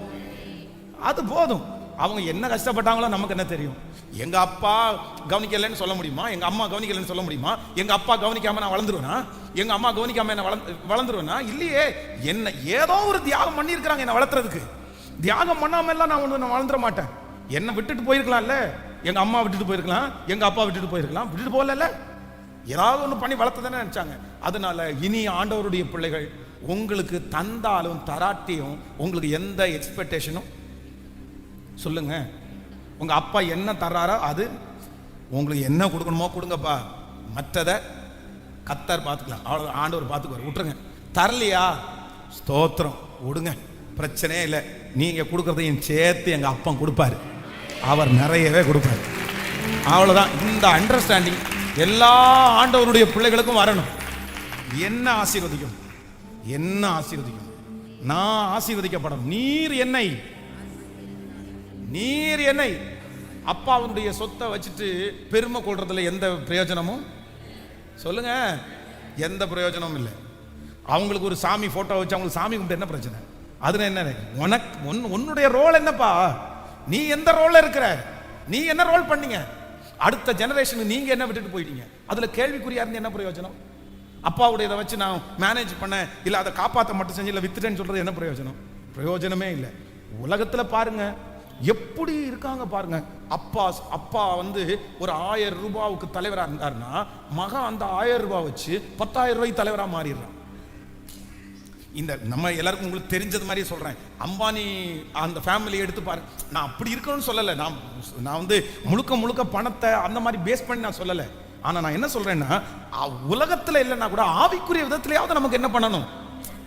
அது போதும். அவங்க என்ன கஷ்டப்பட்டாங்களோ நமக்கு என்ன தெரியும்? எங்க அப்பா கவனிக்கலன்னு சொல்ல முடியுமா? எங்க அம்மா கவனிக்கலன்னு சொல்ல முடியுமா? எங்க அப்பா கவனிக்காம நான் வளர்ந்துருவேனா? எங்க அம்மா கவனிக்காம என்ன வளர்ந்துருவேனா? இல்லையே. என்ன ஏதோ ஒரு தியாகம் பண்ணி இருக்கிறாங்க என்ன வளர்த்துறதுக்கு. தியாகம் பண்ணாம எல்லாம் நான் வளர்ந்துட மாட்டேன். என்ன விட்டுட்டு போயிருக்கலாம்ல, எங்க அம்மா விட்டுட்டு போயிருக்கலாம், எங்க அப்பா விட்டுட்டு போயிருக்கலாம், விட்டுட்டு போகல, ஏதாவது ஒன்று பண்ணி வளர்த்ததானே நினைச்சாங்க. அதனால இனி ஆண்டவருடைய பிள்ளைகள் உங்களுக்கு தந்தாலும் தராட்டியும் உங்களுக்கு எந்த எக்ஸ்பெக்டேஷனும் சொல்லுங்க. உங்க அப்பா என்ன தர்றாரோ அது உங்களுக்கு என்ன கொடுக்கணுமோ கொடுங்கப்பா, மற்றதை கத்தர் பார்த்துக்கலாம், அவ்வளோ ஆண்டவர் பார்த்துக்குவார், விட்டுருங்க. தரலையா ஸ்தோத்திரம், விடுங்க, பிரச்சனையே இல்லை. நீங்க கொடுக்கறதையும் சேர்த்து எங்க அப்பா கொடுப்பாரு, அவர் நிறையவே கொடுப்பாரு. அவ்வளவுதான். இந்த அண்டர்ஸ்டாண்டிங் எல்லா ஆண்டவருடைய பிள்ளைகளுக்கும் வரணும். என்ன ஆசீர்வதிக்கும், என்ன ஆசீர்வதிக்கும்? நான் ஆசீர்வதிக்கப்படும். நீர் என்னை, நீர் என்னை. அப்பாவுடைய சொத்தை வச்சுட்டு பெருமை கொள்றதுல எந்த பிரயோஜனமும் சொல்லுங்க? எந்த பிரயோஜனமும் இல்லை. அவங்களுக்கு ஒரு சாமி போட்டோ வச்சு அவங்களுக்கு சாமி கும்பிட்டு என்ன பிரச்சனை? அதுல என்ன? உனக்கு உன்னுடைய ரோல் என்னப்பா? நீ எந்த ரோல்ல இருக்கிற? நீ என்ன ரோல் பண்ணீங்க? அடுத்த ஜெனரேஷன் நீங்க என்ன விட்டுட்டு போயிட்டீங்க? அதுல கேள்விக்குறியா இருந்து என்ன பிரயோஜனம்? அப்பாவுடைய இதை வச்சு நான் மேனேஜ் பண்ண, இல்ல அதை காப்பாற்ற மட்டும் செஞ்சு இல்ல வித்துட்டேன்னு சொல்றது என்ன பிரயோஜனம்? பிரயோஜனமே இல்லை. உலகத்துல பாருங்க எப்படி இருக்காங்க பாருங்க. அப்பா வந்து ஒரு 1000 ரூபாவுக்கு தலைவரா இருந்தாருன்னா மகன் அந்த 1000 ரூபாய் வச்சு 10,000 ரூபாய் தலைவரா மாறிடுறான். இந்த நம்ம எல்லாருக்கும் உங்களுக்கு தெரிஞ்சது மாதிரி சொல்றேன். அம்பானி அந்த ஃபேமிலி எடுத்து பாருங்க. நான் அப்படி இருக்கணும்னு சொல்லலை, நான் வந்து முழுக்க பணத்தை அந்த மாதிரி பேஸ் பண்ணி நான் சொல்லலை. ஆனா நான் என்ன சொல்றேன்னா, உலகத்துல இல்லைன்னா கூட ஆவிக்குரிய விதத்திலேயாவது நமக்கு என்ன பண்ணணும்,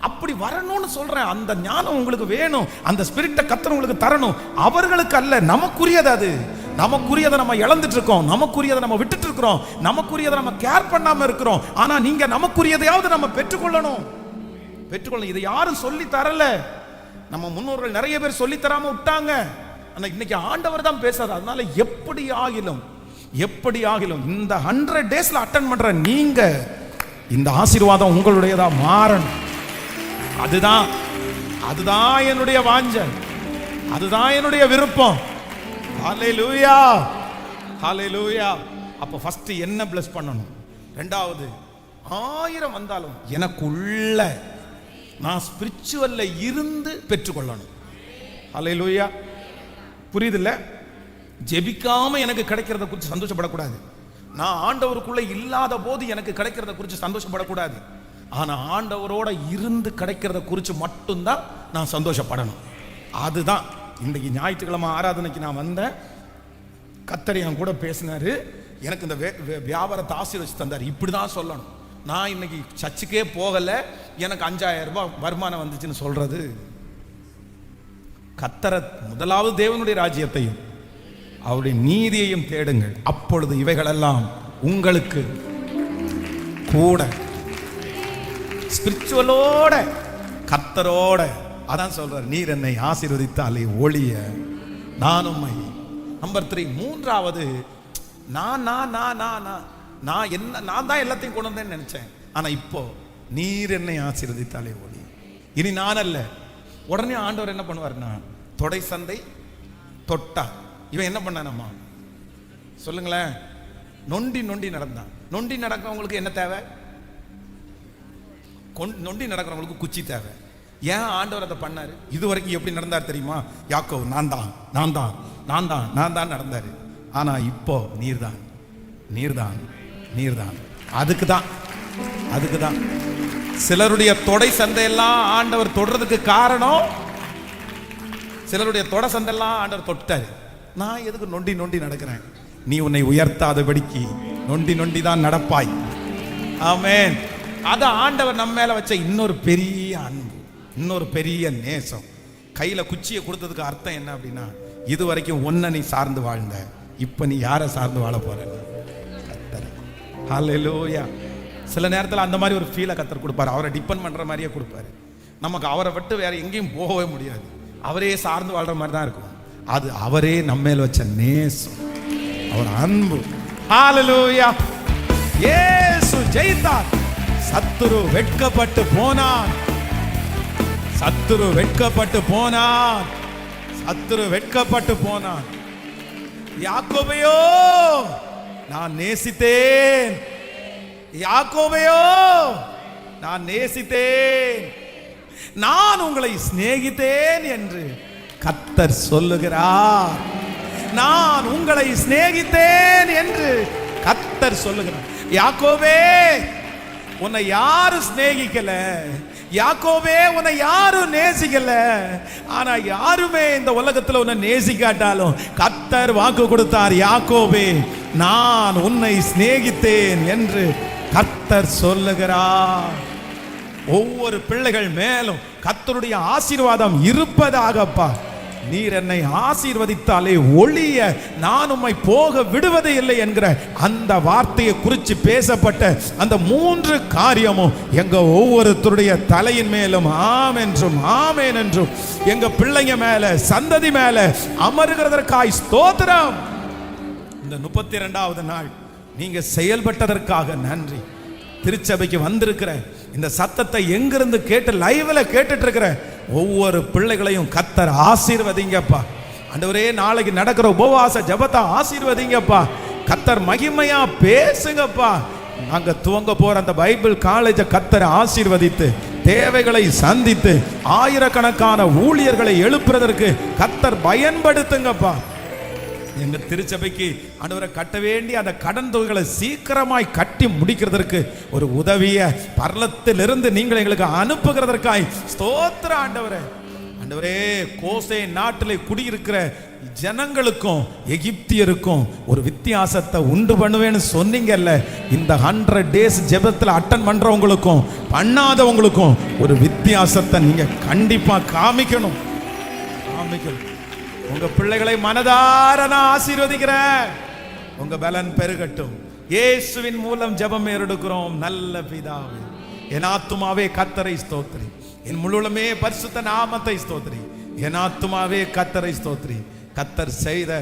அப்படி வரணும்னு சொல்றேன். அந்த ஞானம் உங்களுக்கு வேணும், அந்த ஸ்பிரிட்டை கர்த்தர் உங்களுக்கு தரணும். அவர்களுக்கு அல்ல, நமக்குரியது அது. நமக்குரியதை நம்ம இழந்துட்டு இருக்கோம், நமக்குரியதை நம்ம விட்டுட்டு இருக்கிறோம், நமக்குரியதை நம்ம கேர் பண்ணாம இருக்கிறோம். ஆனா நீங்க நமக்குரியதையாவது நம்ம பெற்றுக்கொள்ளணும். இதை யாரும் சொல்லி தரல. நம்ம முன்னோர்கள் நிறைய பேர் சொல்லி தராம விட்டாங்க. ஆனா இன்னைக்கு ஆண்டவர் தான் பேசாரு. அதனால எப்படி ஆகிலும் இந்த 100 டேஸ்ல அட்டெண்ட் பண்ற நீங்க இந்த ஆசீர்வாதம் உங்களுடையதா மாறணும். அதுதான் என்னுடைய வாஞ்சை, அதுதான் என்னுடைய விருப்பம். ஹல்லேலூயா, ஹல்லேலூயா. அப்ப ஃபர்ஸ்ட் என்ன பிளஸ் பண்ணணும்? ரெண்டாவது 1000 வந்தாலும் எனக்குள்ள நான் ஸ்பிரிச்சுவல்ல இருந்து பெற்றுக்கொள்ளணும். ஹல்லேலூயா. புரியுதுல்ல? ஜெபிக்காம எனக்கு கிடைக்கிறத குறித்து சந்தோஷப்படக்கூடாது. நான் ஆண்டவருக்குள்ள இல்லாத போது எனக்கு கிடைக்கிறத குறித்து சந்தோஷப்படக்கூடாது. ஆனா ஆண்டவரோட இருந்து கிடைக்கிறத குறித்து மட்டும்தான் நான் சந்தோஷப்படணும். அதுதான் இன்றைக்கு ஞாயிற்றுக்கிழமை ஆராதனைக்கு நான் வந்தேன். கர்த்தர் என் கூட பேசினாரு. எனக்கு இந்த வியாபாரத்தை ஆசீர்வதிச்சு தந்தார். இப்படிதான் சொல்லணும். நான் இன்னைக்கு சர்ச்சுக்கே போகல, எனக்கு 5000 ரூபாய் வருமானம் வந்துச்சுன்னு சொல்றது. கர்த்தரை முதலாவது தேவனுடைய ராஜ்யத்தையும் அவருடைய நீதியையும் தேடுங்கள், அப்பொழுது இவைகளெல்லாம் உங்களுக்கு கூட. ஸ்பிரிச்சுவலோட கர்த்தரோட அதான் சொல்றார், நீர் என்னை ஆசீர்வதித்தாலே ஒழிய நான் உம்மை. நம்பர் 3, மூன்றாவது, நான் தான் எல்லாத்தையும் கொண்டு வந்தேன்னு நினைச்சேன். ஆனா இப்போ நீர் என்னை ஆசீர்வதித்தாலே ஒளி, இனி நான் அல்ல. உடனே ஆண்டவர் என்ன பண்ணுவார்னா, தொடை சந்தை தொட்டா. இவன் என்ன பண்ணானம்மா சொல்லுங்களேன்? நொண்டி நடந்தான். நொண்டி நடக்கிறவங்களுக்கு என்ன தேவை? நொண்டி நடக்கிறவங்களுக்கு குச்சி தேவை. ஏன் ஆண்டவர் அதை பண்ணாரு? இது வரைக்கும் எப்படி நடந்தார் தெரியுமா? யாக்கோபு நான் தான் நடந்தாரு. ஆனா இப்போ நீர்தான். அதுக்கு தான் சிலருடைய தொடை சந்தையெல்லாம் ஆண்டவர் தொடுறதுக்கு காரணம், சிலருடைய தொடை சந்தையெல்லாம் ஆண்டவர் தொட்டாரு. நான் எதுக்கு நொண்டி நடக்கிறேன்? நீ உன்னை உயர்த்தாதபடிக்கு நொண்டி தான் நடப்பாய். ஆமென். அத ஆண்டவர் நம்ம மேல வச்ச இன்னொரு பெரிய அன்பு, இன்னொரு பெரிய நேசம். கையில குச்சியை கொடுத்ததுக்கு அர்த்தம் என்ன அப்படின்னா, இது வரைக்கும் ஒன்ன நீ சார்ந்து வாழ்ந்த, இப்ப நீ யாரை சார்ந்து வாழ போற? ஹல்லேலூயா. சில நேரத்தில் அந்த மாதிரி ஒரு ஃபீலை கர்த்தர் கொடுப்பாரு. அவரை டிபெண்ட் பண்ற மாதிரியே கொடுப்பாரு. நமக்கு அவரை விட்டு வேற எங்கேயும் போகவே முடியாது. அவரே சார்ந்து வாழ்ற மாதிரி தான் இருக்கும். அது அவரே நம்ம மேல் வச்ச நேசம், அவர் அன்பு. ஹல்லேலூயா. இயேசு ஜெயித்தார். சத்துரு வெட்கப்பட்டு போனான். யாக்கோபையோ நான் நேசித்தேன், நான் உங்களை சிநேகித்தேன் என்று கர்த்தர் சொல்லுகிறார். நான் உங்களை சிநேகித்தேன் என்று கர்த்தர் சொல்லுகிறார். யாக்கோபே, உன்னை யாரும் சிநேகிக்கல, யாக்கோபே உன்னை யாரும் நேசிக்கல. ஆனா யாருமே இந்த உலகத்துல உன்னை நேசிக்காட்டாலும் கர்த்தர் வாக்கு கொடுத்தார், யாக்கோபே நான் உன்னை சிநேகித்தேன் என்று கர்த்தர் சொல்லுகிறார். ஒவ்வொரு பிள்ளைகள் மேலும் கர்த்தருடைய ஆசீர்வாதம் இருப்பதாகப்பா. நீர் என்னை ஆசீர்வதித்தாலே ஒழிய நான் உம்மை போக விடுவதே இல்லை என்கிற அந்த வார்த்தையை குறித்து பேசப்பட்ட அந்த 3 காரியமும் எங்க ஒவ்வொருத்தருடைய தலையின் மேலும் ஆமென் என்றும் எங்க பிள்ளைங்க மேல, சந்ததி மேல அமருகிறதற்காய் ஸ்தோத்திரம். இந்த 32வது நாள் நீங்க செயல்பட்டதற்காக நன்றி. திருச்சபைக்கு வந்திருக்கிற இந்த சத்தத்தை எங்கிருந்து கேட்டு லைவ்ல கேட்டுட்டு இருக்கிற ஒவ்வொரு பிள்ளைகளையும் கர்த்தர் ஆசீர்வதிங்கப்பா. ஆண்டவரே, நாளைக்கு நடக்கிற உபவாச ஜெபத்தை ஆசீர்வதிங்கப்பா. கர்த்தர் மகிமையா பேசுங்கப்பா. அங்க துவங்க போற அந்த பைபிள் காலேஜை கர்த்தர் ஆசீர்வதித்து, தேவைகளை சந்தித்து, ஆயிரக்கணக்கான ஊழியர்களை எழுப்புறதற்கு கர்த்தர் பயன்படுத்துங்கப்பா. எங்க திருச்சபைக்கு ஆண்டவரை கட்ட வேண்டிய அந்த கடன் தொகைகளை சீக்கிரமாய் கட்டி முடிக்கிறதற்கு ஒரு உதவிய பரலத்திலிருந்து நீங்கள் எங்களுக்கு அனுப்புகிறதற்காய் ஸ்தோத்திர ஆண்டவரே. ஆண்டவரே, கோசே நாட்டில் குடியிருக்கிற ஜனங்களுக்கும் எகிப்தியருக்கும் ஒரு வித்தியாசத்தை உண்டு பண்ணுவேன்னு சொன்னீங்கல்ல. இந்த 100 days ஜெபத்தில் அட்டன் பண்றவங்களுக்கும் பண்ணாதவங்களுக்கும் ஒரு வித்தியாசத்தை நீங்க கண்டிப்பா காமிக்கணும். உங்க பிள்ளைகளை மனதார நான் ஆசீர்வதிக்கிறேன். உங்க பலன் பெருகட்டும். இயேசுவின் மூலம் ஜெபம் ஏறெடுக்கிறோம் நல்ல பிதாவே. என் ஆத்துமாவே கர்த்தரை ஸ்தோத்திரி, என் முழுமே பரிசுத்த நாமத்தை ஸ்தோத்திரி. என் ஆத்துமாவே கர்த்தரை ஸ்தோத்திரி. கர்த்தர் செய்த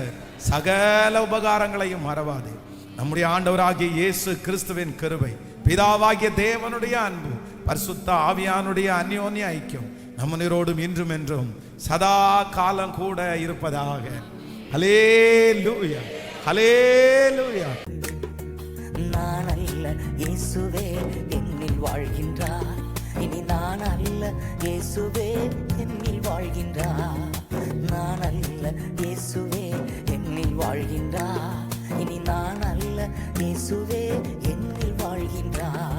சகல உபகாரங்களையும் மறவாதே. நம்முடைய ஆண்டவராகிய இயேசு கிறிஸ்துவின் கிருபை, பிதாவாகிய தேவனுடைய அன்பு, பரிசுத்த ஆவியானுடைய அந்யோன்ய ஐக்கியம் நம்மனோடும் இன்றும் என்றும் சதா காலம் கூட இருப்பதாக. ஹல்லேலூயா, ஹல்லேலூயா.
நான் அல்ல, இயேசுவே என்னில் வாழ்கின்றார். இனி நான் அல்ல இயேசுவே என்னில் வாழ்கின்றார். நான் அல்ல இயேசுவே என்னில் வாழ்கின்றார். இனி நான் அல்ல இயேசுவே என்னில் வாழ்கின்றார்.